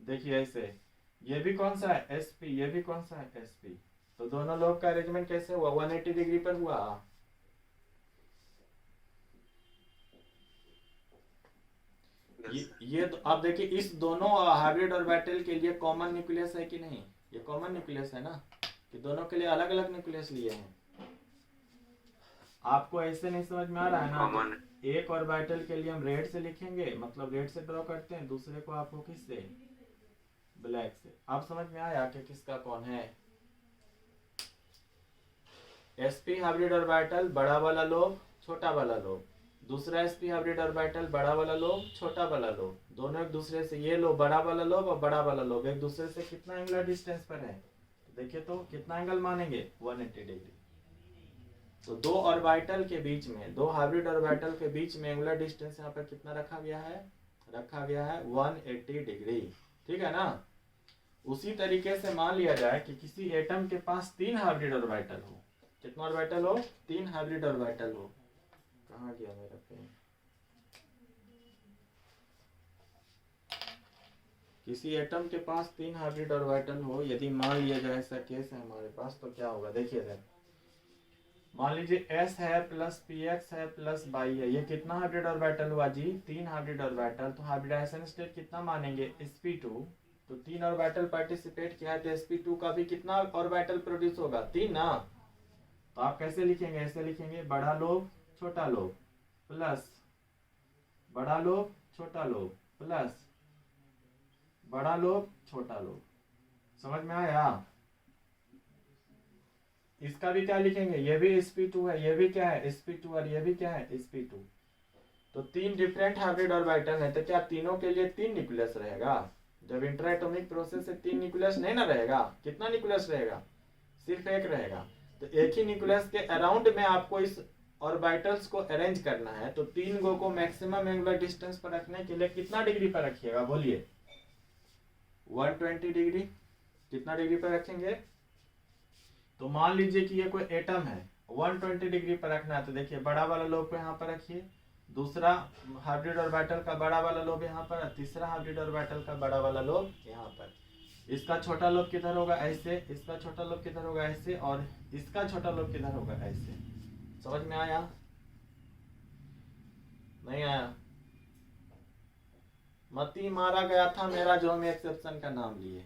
देखिए ऐसे, ये भी कौन सा है sp, ये भी कौन सा है sp, तो दोनों लोब का अरेंजमेंट कैसे हुआ, 180 डिग्री पर हुआ। ये तो आप देखिए इस दोनों हाइब्रिड ऑर्बिटल के लिए कॉमन न्यूक्लियस है कि नहीं, ये कॉमन न्यूक्लियस है ना, कि दोनों के लिए अलग अलग न्यूक्लियस लिए हैं। आपको ऐसे नहीं समझ में आ रहा है ना, तो एक ऑर्बिटल के लिए हम रेड से लिखेंगे, मतलब रेड से ड्रॉ करते हैं, दूसरे को आपको किससे, ब्लैक से। आप समझ में आया कि किसका कौन है। sp हाइब्रिड ऑर्बिटल बड़ा वाला लोब छोटा वाला लोब, दूसरा sp हाइब्रिड ऑर्बिटल बड़ा वाला लोब छोटा वाला लोब, दोनों एक दूसरे से, ये लो बड़ा वाला लोब और बड़ा वाला लोब एक दूसरे से कितना एंगुलर डिस्टेंस पर है, तो देखिए तो कितना एंगल मानेंगे, 180 डिग्री। तो दो ऑर्बिटल के बीच में, दो हाइब्रिड ऑर्बिटल के बीच में एंगुलर डिस्टेंस यहाँ पर कितना रखा गया है, 180 डिग्री, ठीक है ना। उसी तरीके से मान लिया जाए कि किसी एटम के पास 3 हाइब्रिड ऑर्बिटल हो, कितना ऑर्बिटल हो, 3 हाइब्रिड ऑर्बिटल हो। कहाँ गया मेरा पेन, किसी एटम के पास 3 हाइब्रिड ऑर्बिटल हो, यदि मान लिया जाए ऐसा केस है हमारे पास, तो क्या होगा, देखिए इधर मान लीजिए s है प्लस px है प्लस y है, ये कितना हाइब्रिड ऑर्बिटल हुआ जी, 3 हाइब्रिड ऑर्बिटल। तो हाइब्रिडाइजेशन स्टेट कितना मानेंगे, sp2 तो 3 ऑर्बिटल पार्टिसिपेट किया है, तो sp2 का भी कितना ऑर्बिटल प्रोड्यूस होगा, 3 ना। तो आप कैसे लिखेंगे, ऐसे लिखेंगे, बड़ा लोब छोटा लोब प्लस बड़ा लोब छोटा लोब प्लस बड़ा लोब छोटा लोब। समझ में आया। इसका भी क्या लिखेंगे, ये भी sp2 है, ये भी क्या है sp2 और ये भी क्या है sp2। तो 3 डिफरेंट हाइब्रिड ऑर्बिटल है, तो क्या तीनों के लिए 3 न्यूक्लियस रहेगा। जब इंट्राएटॉमिक प्रोसेस से 3 न्यूक्लियस नहीं ना रहेगा, कितना न्यूक्लियस रहेगा, सिर्फ एक रहेगा। तो एक ही न्यूक्लियस के अराउंड में आपको इस ऑर्बिटल्स को अरेंज करना है। तो 3 गो को मैक्सिमम एंगुलर डिस्टेंस पर रखने के लिए कितना डिग्री पर रखिएगा, बोलिए 120 डिग्री। कितना डिग्री पर रखेंगे, तो मान लीजिए कि ये कोई एटम है, 120 डिग्री पर रखना है। तो देखिए बड़ा वाला लोब को यहाँ पर रखिए, दूसरा हाइब्रिड ऑर्बिटल का बड़ा वाला लोब यहाँ पर, तीसरा हाइब्रिड ऑर्बिटल का बड़ा वाला लोब यहाँ पर। इसका छोटा लोब किधर होगा, ऐसे, इसका छोटा लोब किधर होगा, ऐसे, और इसका छोटा लोब किधर होगा, ऐसे। समझ में आया, नहीं आया। मती मारा गया था मेरा जो हम एक्सेप्शन का नाम लिए।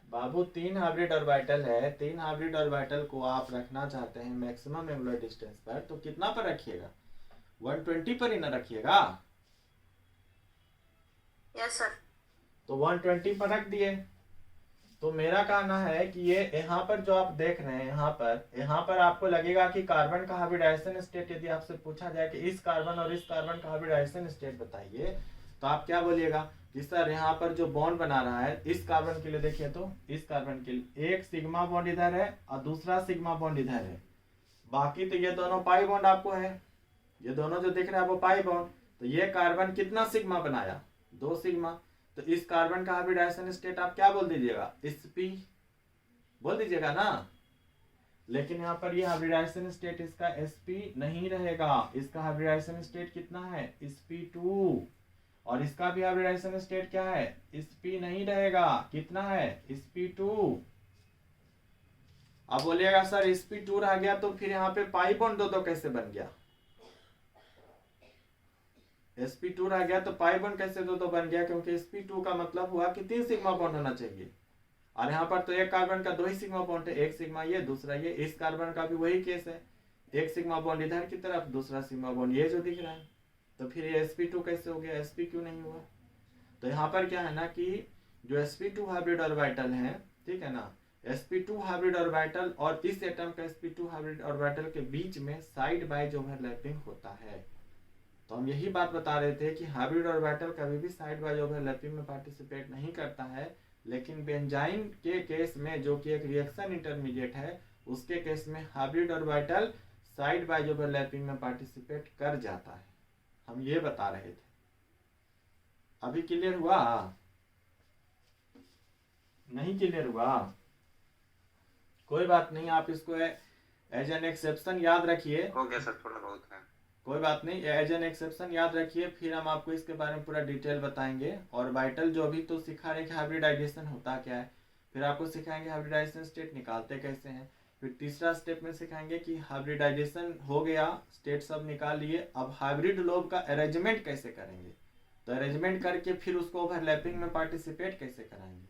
बाबू 3 हाइब्रिड ऑर्बिटल है, 3 हाइब्रिड ऑर्बिटल को आप रखना चाहते हैं मैक्सिमम एंगुलर डिस्टेंस पर, तो कितना पर रखिएगा, 120 पर ही ना रखिएगा। Yes sir. तो 120 पर रख दिए। तो मेरा कहना है कि ये यहाँ पर जो आप देख रहे हैं, यहाँ पर आपको लगेगा कि कार्बन का हाइब्रिडाइजेशन स्टेट, यदि आपसे पूछा जाए कि इस कार्बन और इस कार्बन का हाइब्रिडाइजेशन स्टेट बताइए, तो आप क्या बोलिएगा कि सर यहाँ पर जो बॉन्ड बना रहा है इस कार्बन के लिए, देखिए तो इस कार्बन के लिए एक सिग्मा बॉन्ड इधर है और दूसरा सिग्मा बॉन्ड इधर है, बाकी तो ये दोनों पाई बॉन्ड आपको है, ये दोनों जो दिख रहा है वो पाई बॉन्ड। तो ये कार्बन कितना सिग्मा बनाया, 2 सिग्मा। तो इस कार्बन का हाइब्रिडाइजेशन स्टेट आप क्या बोल दीजिएगा, sp बोल दीजिएगा ना। लेकिन यहाँ पर ये हाइब्रिडाइजेशन स्टेट इसका sp नहीं रहेगा, इसका हाइब्रिडाइजेशन स्टेट कितना है, sp2। और इसका भी हाइब्रिडाइजेशन स्टेट क्या है, sp नहीं रहेगा, कितना है, sp2। अब बोलिएगा सर sp2 रह गया तो फिर यहाँ पे पाई बॉन्ड दो कैसे बन गया, sp2 रह गया तो पाई बॉन्ड कैसे दो बन गया, क्योंकि sp2 का मतलब हुआ कि 3 सिग्मा बॉन्ड होना चाहिए। और यहाँ पर तो एक कार्बन का 2 ही सिग्मा बॉन्ड है, एक सिग्मा ये दूसरा ये। इस कार्बन का भी वही केस है, एक सिग्मा बॉन्ड इधर की तरफ, दूसरा सिग्मा बॉन्ड ये जो दिख रहा है। तो फिर ये sp2 कैसे हो गया, sp क्यों नहीं हुआ। तो यहाँ पर क्या है ना कि जो sp2 हाइब्रिड ऑर्बिटल है, ठीक है ना, sp2 हाइब्रिड ऑर्बिटल और इस एटम का sp2 हाइब्रिड ऑर्बिटल के बीच में साइड बाय ओवरलैपिंग होता है। तो हम यही बात बता रहे थे कि हाइब्रिड ऑर्बिटल कभी भी साइड बाय ओवरलैपिंग में पार्टिसिपेट नहीं करता है, लेकिन बेंजाइन के केस में जो कि एक रिएक्शन इंटरमीडिएट है, उसके केस में hybrid orbital side by overlapping में पार्टिसिपेट कर जाता है। हम ये बता रहे थे, अभी क्लियर हुआ, नहीं क्लियर हुआ, कोई बात नहीं, आप इसको एज एन एक्सेप्शन याद रखिए। हो गया सर, थोड़ा बहुत है, कोई बात नहीं, एज एन एक्सेप्शन याद रखिए, फिर हम आपको इसके बारे में पूरा डिटेल बताएंगे। और वाइटल जो अभी तो सिखा रहे हैं कि हाइब्रिडाइजेशन होता क्या है, फिर आपको सिखाएंगे हाइब्रिडाइजेशन स्टेट निकालते कैसे हैं, फिर तीसरा स्टेप में सिखाएंगे कि हाइब्रिडाइजेशन हो गया, स्टेट सब निकाल लिए, अब हाइब्रिड लोब का अरेंजमेंट कैसे करेंगे, तो अरेंजमेंट करके फिर उसको ओवरलैपिंग में पार्टिसिपेट कैसे कराएंगे।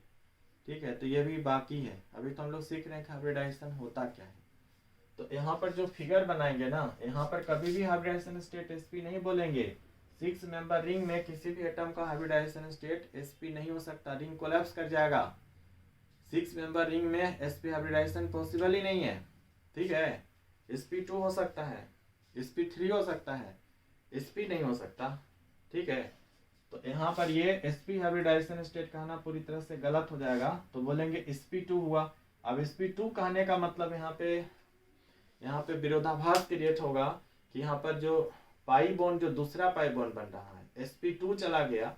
ठीक है, तो ये भी बाकी है, अभी तो हम लोग सीख रहे हैं कि हाइब्रिडाइजेशन होता क्या है। तो यहाँ पर जो फिगर बनाएंगे ना, यहाँ पर कभी भी हाइब्रिडाइजेशन स्टेट sp नहीं बोलेंगे। 6 मेंबर रिंग में किसी भी एटम का हाइब्रिडाइजेशन स्टेट sp नहीं हो सकता, रिंग कोलैप्स कर जाएगा। 6 मेंबर रिंग में sp हाइब्रिडाइजेशन पॉसिबल ही नहीं है, ठीक है। sp2 हो सकता है, sp3 हो सकता है, sp नहीं हो सकता, ठीक है। तो यहाँ पर ये sp हाइब्रिडाइजेशन स्टेट कहना पूरी तरह से गलत हो जाएगा, तो बोलेंगे sp2 हुआ। अब sp2 कहने का मतलब यहाँ पे विरोधाभास क्रिएट होगा कि यहाँ पर जो पाई बॉन्ड, जो दूसरा पाई बॉन्ड बन रहा है, sp2 चला गया,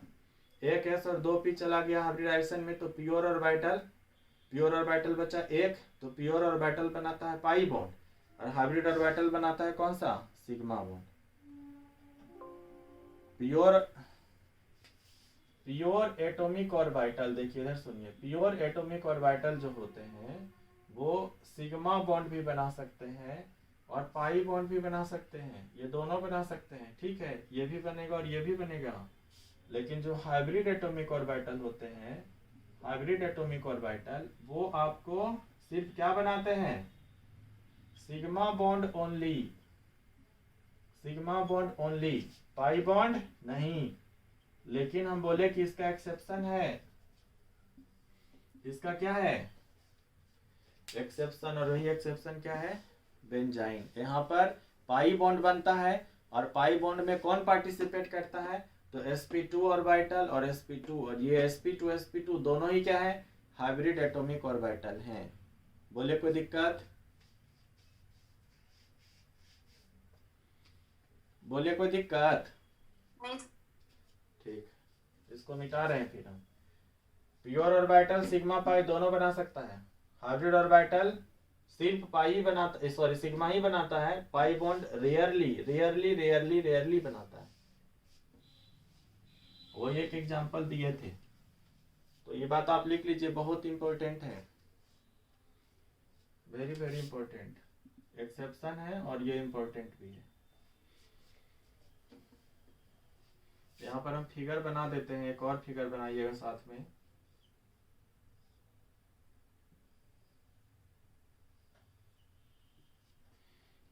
एक s और 2 p चला गया हाइब्रिडाइजेशन में, तो प्योर ऑर्बिटल बचा एक, तो प्योर ऑर्बिटल बनाता है पाई बॉन्ड, और हाइब्रिड ऑर्बिटल बनाता है कौन सा, sigma bond. Pure atomic orbital, देखिए इधर सुनिए, प्योर एटॉमिक ऑर्बिटल जो होते हैं वो सिग्मा बॉन्ड भी बना सकते हैं और पाई बॉन्ड भी बना सकते हैं, ये दोनों बना सकते हैं, ठीक है, ये भी बनेगा और ये भी बनेगा। लेकिन जो हाइब्रिड एटॉमिक ऑर्बिटल होते हैं, हाइब्रिड एटॉमिक ऑर्बिटल, वो आपको सिर्फ क्या बनाते हैं, sigma bond only, sigma bond only, pi bond नहीं। लेकिन हम बोले कि इसका एक्सेप्शन है, इसका क्या है एक्सेप्शन, और वही एक्सेप्शन क्या है, बेंजाइन। यहाँ पर पाई बॉन्ड बनता है, और पाई बॉन्ड में कौन पार्टिसिपेट करता है, तो sp2 ऑर्बिटल और sp2, और ये sp2 दोनों ही क्या है, हाइब्रिड एटॉमिक ऑर्बिटल हैं। बोले कोई दिक्कत, बोले कोई दिक्कत, नहीं ठीक, इसको मिटा रहे हैं फिर हम। प्योर ऑर्बिटल सिग्मा पाई दोनों बना सकता है, हाइब्रिड ऑर्बिटल सिर्फ पाई ही बनाता, सॉरी सिग्मा ही बनाता है, pi bond rarely rarely rarely rarely बनाता है। वो एक एग्जांपल दिए थे, तो ये बात आप लिख लीजिए, बहुत इंपॉर्टेंट है, वेरी वेरी इंपॉर्टेंट, एक्सेप्शन है और ये इंपॉर्टेंट भी है। यहाँ पर हम फिगर बना देते हैं, एक और फिगर बनाइएगा साथ में।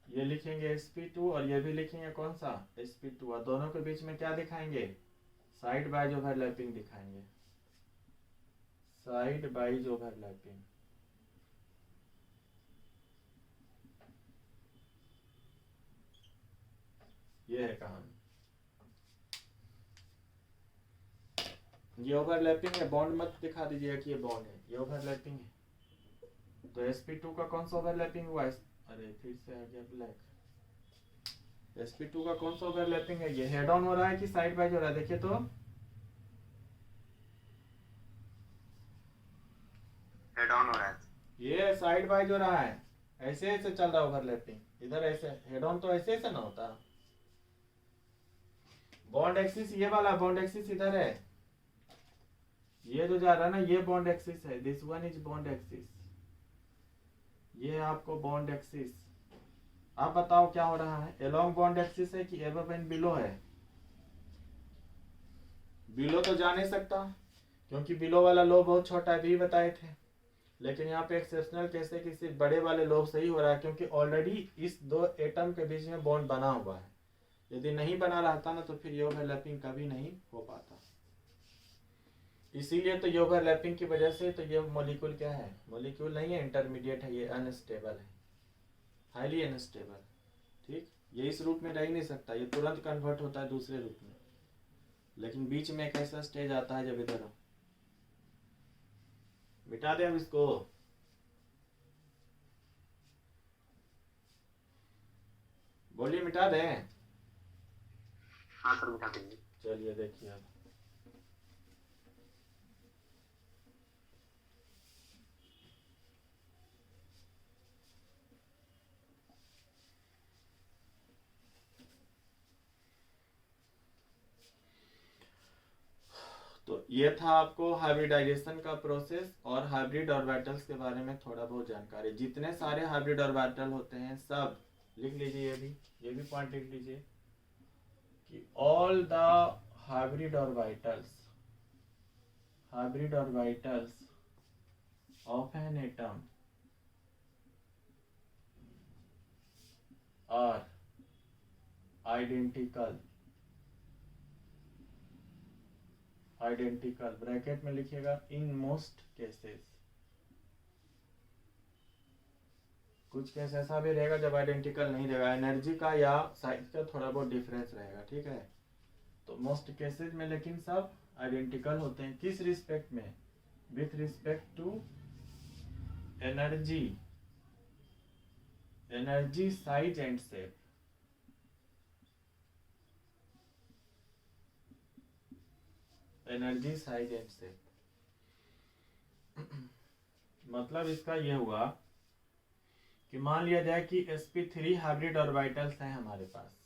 ये लिखेंगे sp2 और ये भी लिखेंगे कौन सा, sp2, और दोनों के बीच में क्या दिखाएंगे, साइड बाइज ओवरलैपिंग दिखाएंगे, साइड बाइज ओवरलैपिंग। ये है कहानी, ये ओवरलैपिंग है, बॉन्ड मत दिखा दीजिएगा कि ये बॉन्ड है, ये ओवरलैपिंग है। तो sp2 का कौन सा ओवरलैपिंग हुआ, अरे फिर से आ गया ब्लैक, sp2 का कौन सा ओवरलैपिंग है, ये हेड ऑन हो रहा है कि साइड बाइज हो रहा है, देखिए तो हेड ऑन हो रहा है। ये साइड बाइज हो रहा है, ऐसे ऐसे चल रहा है ओवरलैपिंग, इधर ऐसे हेड ऑन तो ऐसे ऐसे ना होता। बॉन्ड एक्सिस ये वाला बॉन्ड एक्सिस इधर है, ये जो जा रहा है ना ये बॉन्ड एक्सिस है, this one is bond axis, ये आपको बॉन्ड एक्सिस। आप बताओ क्या हो रहा है, एलोंग बॉन्ड एक्सिस है कि एबव एंड बिलो है, बिलो तो जा नहीं सकता क्योंकि बिलो वाला लोब बहुत छोटा है, भी बताए थे। लेकिन यहाँ पे एक्सेप्शनल केस है कि सिर्फ बड़े वाले लोब से ही हो रहा है, क्योंकि ऑलरेडी इस दो एटम के बीच में बॉन्ड बना हुआ है। यदि नहीं बना रहता ना तो फिर ये ओवरलैपिंग कभी नहीं हो पाता। इसीलिए तो ये ओवरलैपिंग की वजह से तो ये मॉलिक्यूल क्या है, मॉलिक्यूल नहीं है, इंटरमीडिएट है, ये अनस्टेबल है, हाईली अनस्टेबल। ठीक, ये इस रूप में रह ही नहीं सकता, ये तुरंत कन्वर्ट होता है दूसरे रूप में। लेकिन बीच में एक ऐसा स्टेज आता है जब इधर मिटा दें हम इसको, बोलिए मिटा दें। हाँ सर मिटा देंगे। चलिए देखिए अब तो ये था आपको हाइब्रिडाइजेशन का प्रोसेस और हाइब्रिड ऑर्बिटल्स के बारे में थोड़ा बहुत जानकारी। जितने सारे हाइब्रिड ऑर्बिटल होते हैं सब लिख लीजिए, ये भी पॉइंट लिख लीजिए कि all the hybrid orbitals of an atom are identical bracket में लिखिएगा इन मोस्ट केसेस। कुछ केस ऐसा भी रहेगा जब आइडेंटिकल नहीं रहेगा, एनर्जी का या साइज का थोड़ा बहुत डिफरेंस रहेगा, ठीक है। तो मोस्ट केसेस में लेकिन सब आइडेंटिकल होते हैं, किस रिस्पेक्ट में, with respect to energy size and shape. Energy size and shape मतलब इसका ये हुआ कि मान लिया जाए कि sp3 हाइब्रिड ऑर्बिटल्स हैं हमारे पास।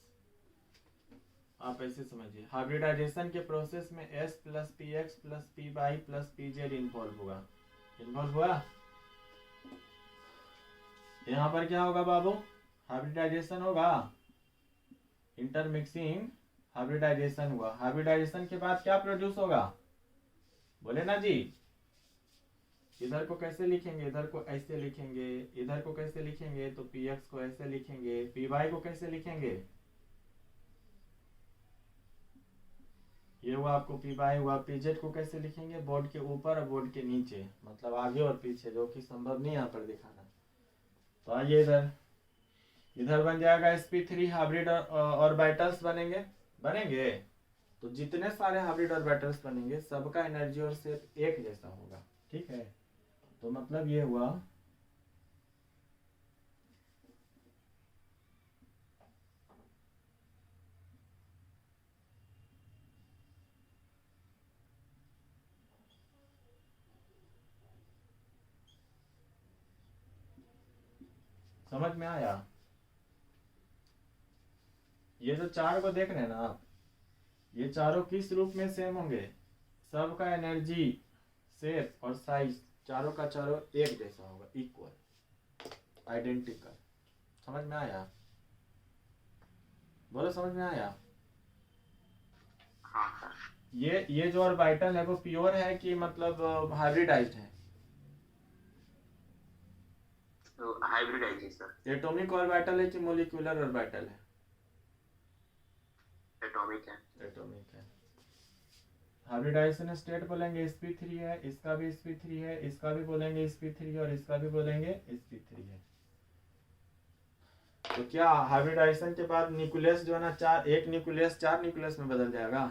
आप ऐसे समझिए, हाइब्रिडाइजेशन के प्रोसेस में s plus p x plus p y plus p z involve हुआ। यहाँ पर क्या होगा बाबू, हाइब्रिडाइजेशन होगा, इंटरमिक्सिंग हाइब्रिडाइजेशन हुआ। हाइब्रिडाइजेशन के बाद क्या प्रोड्यूस होगा, बोले ना जी। इधर को कैसे लिखेंगे, इधर को ऐसे लिखेंगे, इधर को कैसे लिखेंगे, तो पी एक्स को ऐसे लिखेंगे, पी वाई को कैसे लिखेंगे, ये हुआ आपको पी वाई हुआ। पी जेड को कैसे लिखेंगे, बोर्ड के ऊपर और बोर्ड के नीचे, मतलब आगे और पीछे, जो कि संभव नहीं यहाँ पर दिखाना। तो आइए इधर, इधर बन जाएगा sp3 हाइब्रिड ऑर्बिटल्स बनेंगे, बनेंगे। तो जितने सारे हाइब्रिड ऑर्बिटल्स बनेंगे सबका एनर्जी और शेप एक जैसा होगा, ठीक है। तो मतलब ये हुआ समझ में आया। ये जो चार को देख रहे हैं ना आप, ये चारों किस रूप में सेम होंगे, सबका एनर्जी शेप और साइज चारों का चारों एक जैसा होगा, इक्वल, आइडेंटिकल। समझ में आया, बोलो समझ में आया। हाँ सर। ये जो ऑर्बिटल है वो प्योर है कि मतलब हाइब्रिडाइज्ड है, तो हाइब्रिडाइज है सर। एटॉमिक ऑर्बिटल है कि मोलिकुलर ऑर्बिटल है, एटॉमिक है। एटॉमिक है। हाइब्रिडाइजेशन स्टेट बोलेंगे sp3 है, इसका भी sp3 है, इसका भी बोलेंगे sp3 और इसका भी बोलेंगे sp3 है। तो क्या हाइब्रिडाइजेशन के बाद न्यूक्लियस जो है ना, चार, एक न्यूक्लियस चार न्यूक्लियस में बदल जाएगा,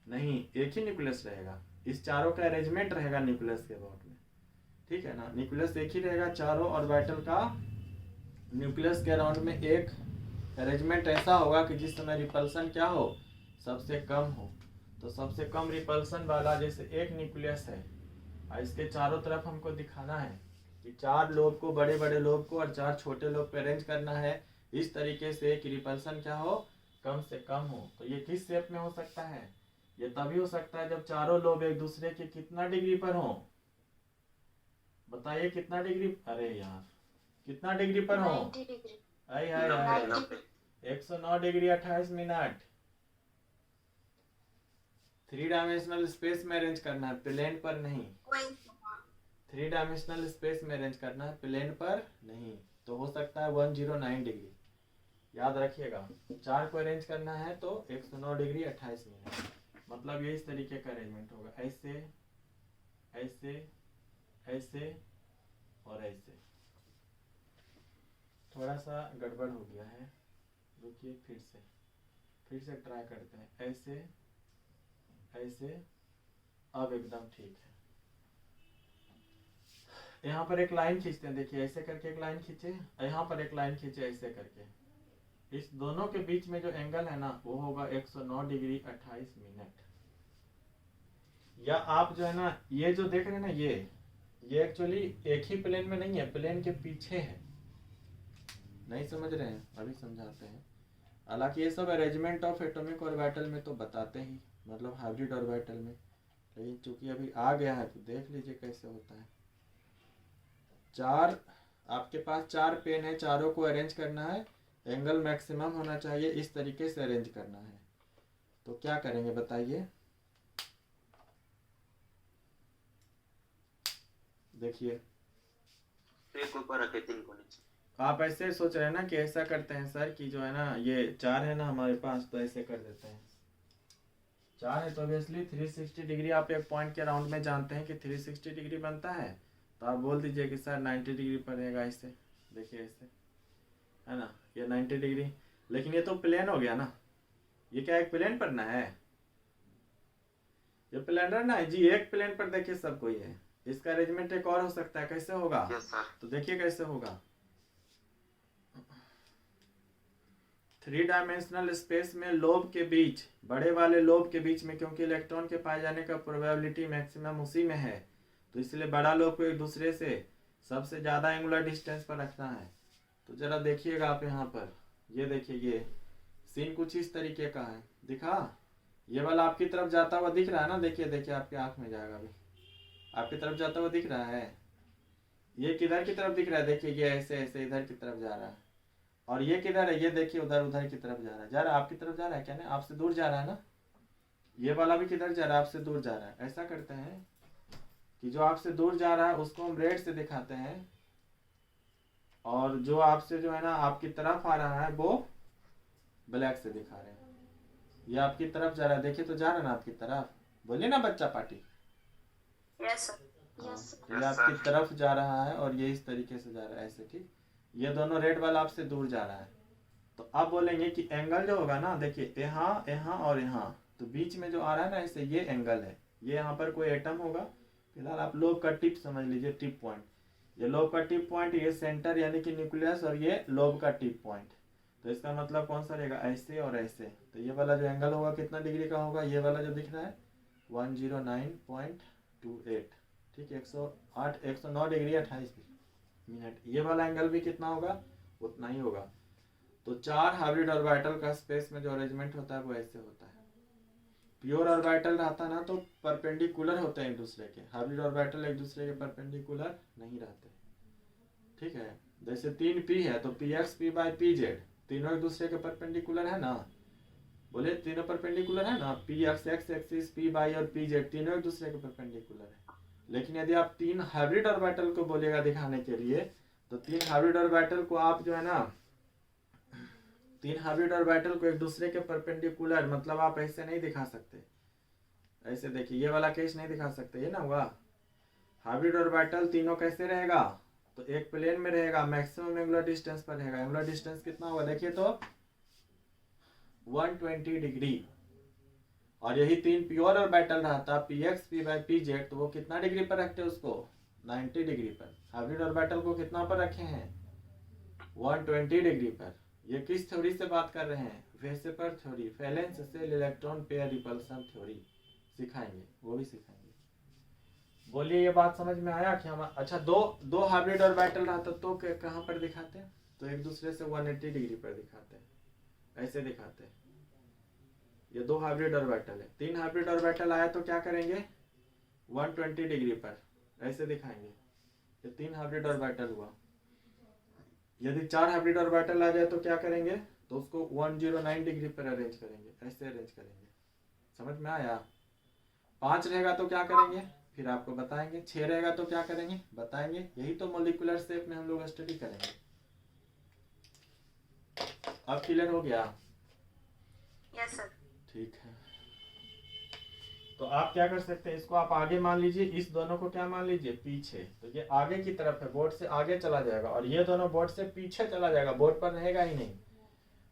नहीं, एक ही न्यूक्लियस रहेगा। इस चारों का अरेंजमेंट रहेगा न्यूक्लियस के अबाउट में, ठीक है ना। न्यूक्लियस एक ही रहेगा, चारों ऑर्बिटल का न्यूक्लियस के अराउंड में एक अरेंजमेंट ऐसा होगा कि जिस समय रिपल्सन क्या हो, सबसे कम हो। तो सबसे कम रिपल्सन वाला जैसे एक न्यूक्लियस है, और इसके चारों तरफ हमको दिखाना है कि चार लोब को, बड़े बड़े लोब को और चार छोटे लोब पे अरेंज करना है इस तरीके से कि रिपल्सन क्या हो, कम से कम हो। तो ये किस शेप में हो सकता है, ये तभी हो सकता है जब चारों लोब एक दूसरे के कितना डिग्री पर हो, बताइए कितना डिग्री, अरे यार कितना डिग्री पर हो, 90 डिग्री। आई आई आई 109 डिग्री 28 मिनट। 3 डायमेंशनल स्पेस में अरेंज करना है, प्लेन पर नहीं। 3 डायमेंशनल स्पेस में अरेंज करना है, प्लेन पर नहीं। तो हो सकता है 109 डिग्री, याद रखिएगा। चार को अरेंज करना है तो 109 डिग्री 28 मिनट, मतलब ये इस तरीके का अरेंजमेंट होगा, ऐसे ऐसे ऐसे और ऐसे। थोड़ा सा गड़बड़ हो गया है, रुकिए फिर से ट्राई करते हैं। ऐसे ऐसे, अब एकदम ठीक है। यहाँ पर एक लाइन खींचते हैं, देखिए ऐसे करके एक लाइन खींचे, यहाँ पर एक लाइन खींचे ऐसे करके। इस दोनों के बीच में जो एंगल है ना, वो होगा 109 डिग्री 28 मिनट। या आप जो है ना, ये जो देख रहे हैं ना, ये एक्चुअली एक ही प्लेन में नहीं है, प्लेन के पीछे है। नहीं समझ रहे हैं, अभी समझाते हैं। हालांकि ये सब अरेंजमेंट ऑफ एटॉमिक ऑर्बिटल में तो बताते ही, मतलब हाइब्रिड ऑर्बिटल में, लेकिन चूंकि अभी आ गया है तो देख लीजिए कैसे होता है। चार, आपके पास चार पेन है, चारों को अरेंज करना है, एंगल मैक्सिमम होना चाहिए, इस तरीके से अरेंज करना है। तो क्या करेंगे बताइए, देखिए एक ऊपर रखे, तीन को नीचे। आप ऐसे सोच रहे हैं ना कि ऐसा करते हैं सर कि जो है ना, ये चार है ना हमारे पास, तो ऐसे कर देते हैं। चार है तो ऑब्वियसली 360 डिग्री, आप एक पॉइंट के राउंड में जानते हैं कि 360 डिग्री बनता है, तो आप बोल दीजिए कि सर 90 डिग्री पड़ेगा, ऐसे देखिए, ऐसे है ना, ये 90 डिग्री। लेकिन ये तो प्लेन हो गया ना, ये क्या एक प्लेन पर ना है, ये प्लेनर ना है जी, एक प्लेन पर देखिए सब कोई है। इसका अरेंजमेंट एक और हो सकता है, कैसे होगा, यस सर। तो देखिए कैसे होगा। 3 डायमेंशनल स्पेस में लोब के बीच, बड़े वाले लोब के बीच में, क्योंकि इलेक्ट्रॉन के पाए जाने का प्रोबेबिलिटी मैक्सिमम उसी में है, तो इसलिए बड़ा लोब को एक दूसरे से सबसे ज़्यादा एंगुलर डिस्टेंस पर रखना है। तो जरा देखिएगा आप यहाँ पर, ये देखिए, ये सीन कुछ इस तरीके का है, दिखा, ये वाला आपकी तरफ जाता हुआ दिख रहा है ना, देखिए देखिए आपके आँख में जाएगा, अभी आपकी तरफ जाता हुआ दिख रहा है। ये किधर की तरफ दिख रहा है, देखिए ये ऐसे ऐसे इधर की तरफ जा रहा है। और ये किधर है, ये देखिए उधर उधर की तरफ जा रहा है आपकी तरफ जा रहा है क्या, नहीं आपसे दूर जा रहा है ना। ये वाला भी किधर जा रहा है, आपसे दूर जा रहा है। ऐसा करते हैं कि जो आपसे दूर जा रहा है उसको हम रेड से दिखाते हैं, और जो आपसे जो है ना आपकी तरफ आ रहा है वो ब्लैक से दिखा रहे हैं। ये आपकी तरफ जा रहा है, देखिए तो जा रहा है ना आपकी तरफ, बोलिए ना बच्चा पार्टी। Yes sir. हाँ, यस तो ये आपकी तरफ जा रहा है और ये इस तरीके से जा रहा है ऐसे, ठीक। ये दोनों रेड वाला आपसे दूर जा रहा है, तो आप बोलेंगे कि एंगल जो होगा ना, देखिए यहाँ यहाँ और यहाँ, तो बीच में जो आ रहा है ना ऐसे, ये एंगल है। ये यहाँ पर कोई एटम होगा, फिलहाल आप लोब का टिप समझ लीजिए, टिप पॉइंट। ये लोब का टिप पॉइंट, ये सेंटर यानी कि न्यूक्लियस, और ये लोब का टिप पॉइंट। तो इसका मतलब कौन सा रहेगा, ऐसे और ऐसे। तो ये वाला जो एंगल होगा कितना डिग्री का होगा, ये वाला जो दिख रहा है 109.28, ठीक है, 109 डिग्री 28 मिनट। ये वाला एंगल भी कितना होगा, उतना ही होगा। तो 4 हाइब्रिड ऑर्बिटल का स्पेस में जो अरेंजमेंट होता है वो ऐसे होता है। प्योर ऑर्बिटल रहता ना तो परपेंडिकुलर होते हैं एक दूसरे के, हाइब्रिड ऑर्बिटल एक दूसरे के परपेंडिकुलर नहीं रहते, ठीक है। जैसे 3p है तो px p बाई pz, तीनों एक दूसरे के परपेंडिकुलर है ना, बोले तीनों परपेंडिकुलर है ना, px x axis p by और pz तीनों एक दूसरे के परपेंडिकुलर है। लेकिन यदि आप 3 हाइब्रिड ऑर्बिटल को बोलेगा दिखाने के लिए, तो 3 हाइब्रिड ऑर्बिटल को आप जो है ना, 3 हाइब्रिड ऑर्बिटल को एक दूसरे के परपेंडिकुलर, मतलब आप ऐसे नहीं दिखा सकते। ऐसे देखिए, ये वाला केस नहीं दिखा सकते, ये ना हुआ। हाइब्रिड ऑर्बिटल तीनों कैसे रहेगा, तो एक प्लेन में रहेगा, मैक्सिमम एंगुलर डिस्टेंस पर रहेगा। एंगुलर डिस्टेंस कितना होगा देखिए तो 120 डिग्री। और यही 3 प्योर ऑर्बिटल रहता px p बाई pz, तो वो कितना डिग्री पर रखते हैं उसको, 90 डिग्री पर। हाइब्रिड ऑर्बिटल को कितना पर रखे हैं, 120 डिग्री पर। ये किस थ्योरी से बात कर रहे हैं, VSEPR theory, valence shell electron pair repulsion theory सिखाएंगे, वो भी सिखाएंगे। बोलिए ये बात समझ में आया कि हम, अच्छा दो हाइब्रिड ऑर्बिटल रहता तो कहाँ पर दिखाते हैं, तो एक दूसरे से 180 डिग्री पर दिखाते हैं, ऐसे दिखाते हैं। ये 2 हाइब्रिड ऑर्बिटल है, 3 हाइब्रिड ऑर्बिटल आया तो क्या करेंगे, 120 डिग्री पर ऐसे दिखाएंगे। ये 3 हाइब्रिड ऑर्बिटल हुआ। यदि 4 हाइब्रिड ऑर्बिटल आ जाए तो क्या करेंगे, तो उसको 109 डिग्री पर अरेंज करेंगे, ऐसे अरेंज करेंगे। समझ में आया। 5 रहेगा तो क्या करेंगे, फिर आपको बताएंगे। 6 रहेगा तो क्या करेंगे, बताएंगे। यही तो मॉलिक्यूलर शेप में हम लोग स्टडी करेंगे। अब क्लियर हो गया। Yes sir. ठीक है, तो आप क्या कर सकते हैं, इसको आप आगे मान लीजिए, इस दोनों को क्या मान लीजिए, पीछे। तो ये आगे की तरफ है, बोर्ड से आगे चला जाएगा, और ये दोनों बोर्ड से पीछे चला जाएगा, बोर्ड पर रहेगा ही नहीं।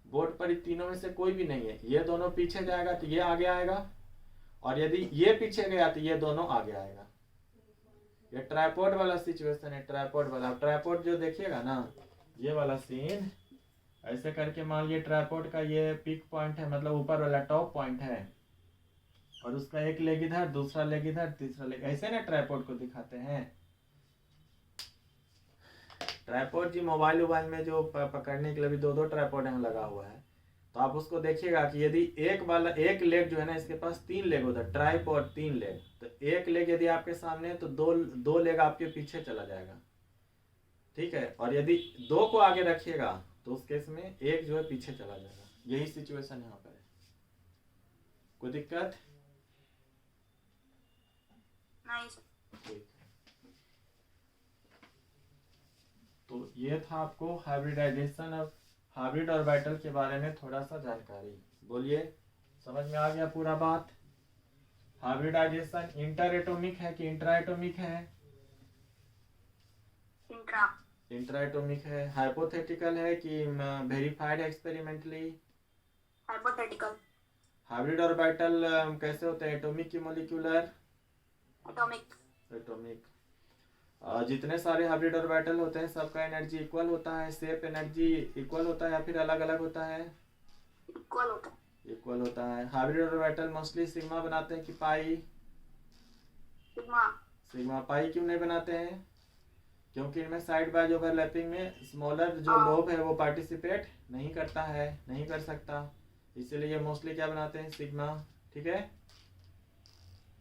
बोर्ड पर तीनों में से कोई भी नहीं है। ये दोनों पीछे जाएगा तो ये आगे आएगा, और यदि ये पीछे गया तो ये दोनों आगे आएगा। ये ट्राइपॉड वाला सिचुएशन है, ट्राइपॉड वाला। ट्राइपॉड जो देखिएगा ना, ये वाला सीन ऐसे करके मान लीजिए, ट्राइपॉड का ये पिक पॉइंट है, मतलब ऊपर वाला टॉप पॉइंट है, और उसका एक लेग इधर, दूसरा लेग इधर, तीसरा लेग, ऐसे ना ट्राइपॉड को दिखाते हैं। ट्राइपॉड जी मोबाइल में जो पकड़ने के लिए भी 2 ट्राइपॉड यहाँ लगा हुआ है, तो आप उसको देखिएगा कि यदि एक लेग जो है ना, इसके पास 3 लेग होता है, ट्राइपॉड 3 लेग, तो एक लेग यदि आपके सामने है तो दो लेग आपके पीछे चला जाएगा, ठीक है। और यदि 2 को आगे रखिएगा तो उस केस में एक जो है पीछे चला जाएगा। यही सिचुएशन यहाँ पर है। कोई दिक्कत नहीं सर। ठीक है, तो ये था आपको हाइब्रिडाइजेशन ऑफ हाइब्रिड ऑर्बिटल के बारे में थोड़ा सा जानकारी। बोलिए समझ में आ गया पूरा बात। हाइब्रिडाइजेशन इंटर एटॉमिक है कि इंट्रा एटॉमिक है, इंट्रा। इंट्रा एटॉमिक है। हाइपोथेटिकल है कि verified experimentally, hypothetical. Hybrid orbital कैसे होते हैं, एटॉमिक की मॉलिक्यूलर, एटॉमिक। एटॉमिक। जितने सारे हाइब्रिड ऑर्बिटल होते हैं सबका एनर्जी इक्वल होता है, शेप एनर्जी इक्वल होता है या फिर अलग अलग होता है, इक्वल होता है। इक्वल होता है। हाइब्रिड ऑर्बिटल मोस्टली सिग्मा बनाते हैं कि पाई, सिग्मा। सिग्मा। पाई क्यों नहीं बनाते हैं, क्योंकि इनमें साइड बाय ओवरलैपिंग में स्मॉलर जो लोब है वो पार्टिसिपेट नहीं करता है, नहीं कर सकता, इसीलिए मोस्टली क्या बनाते हैं, सिग्मा। ठीक है,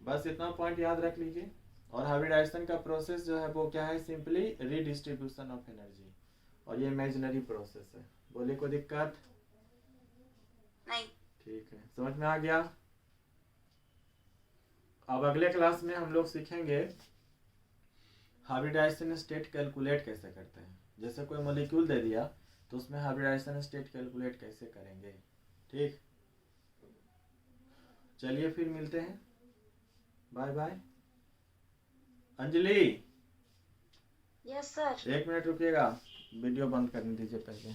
बस इतना पॉइंट याद रख लीजिए। और हाइब्रिडाइजेशन का प्रोसेस जो है वो क्या है, सिंपली रीडिस्ट्रीब्यूशन ऑफ एनर्जी, और ये इमेजिनरी प्रोसेस है। बोले कोई दिक्कत? नहीं। ठीक है, समझ में आ गया। अब अगले क्लास में हम लोग सीखेंगे हाइब्रिडाइजेशन स्टेट कैलकुलेट कैसे करते हैं। जैसे कोई मॉलिक्यूल दे दिया तो उसमें हाइब्रिडाइजेशन स्टेट कैलकुलेट कैसे करेंगे। ठीक, चलिए फिर मिलते हैं, bye bye. Anjali yes sir. 1 minute रुकिएगा, वीडियो बंद करने दीजिए पहले।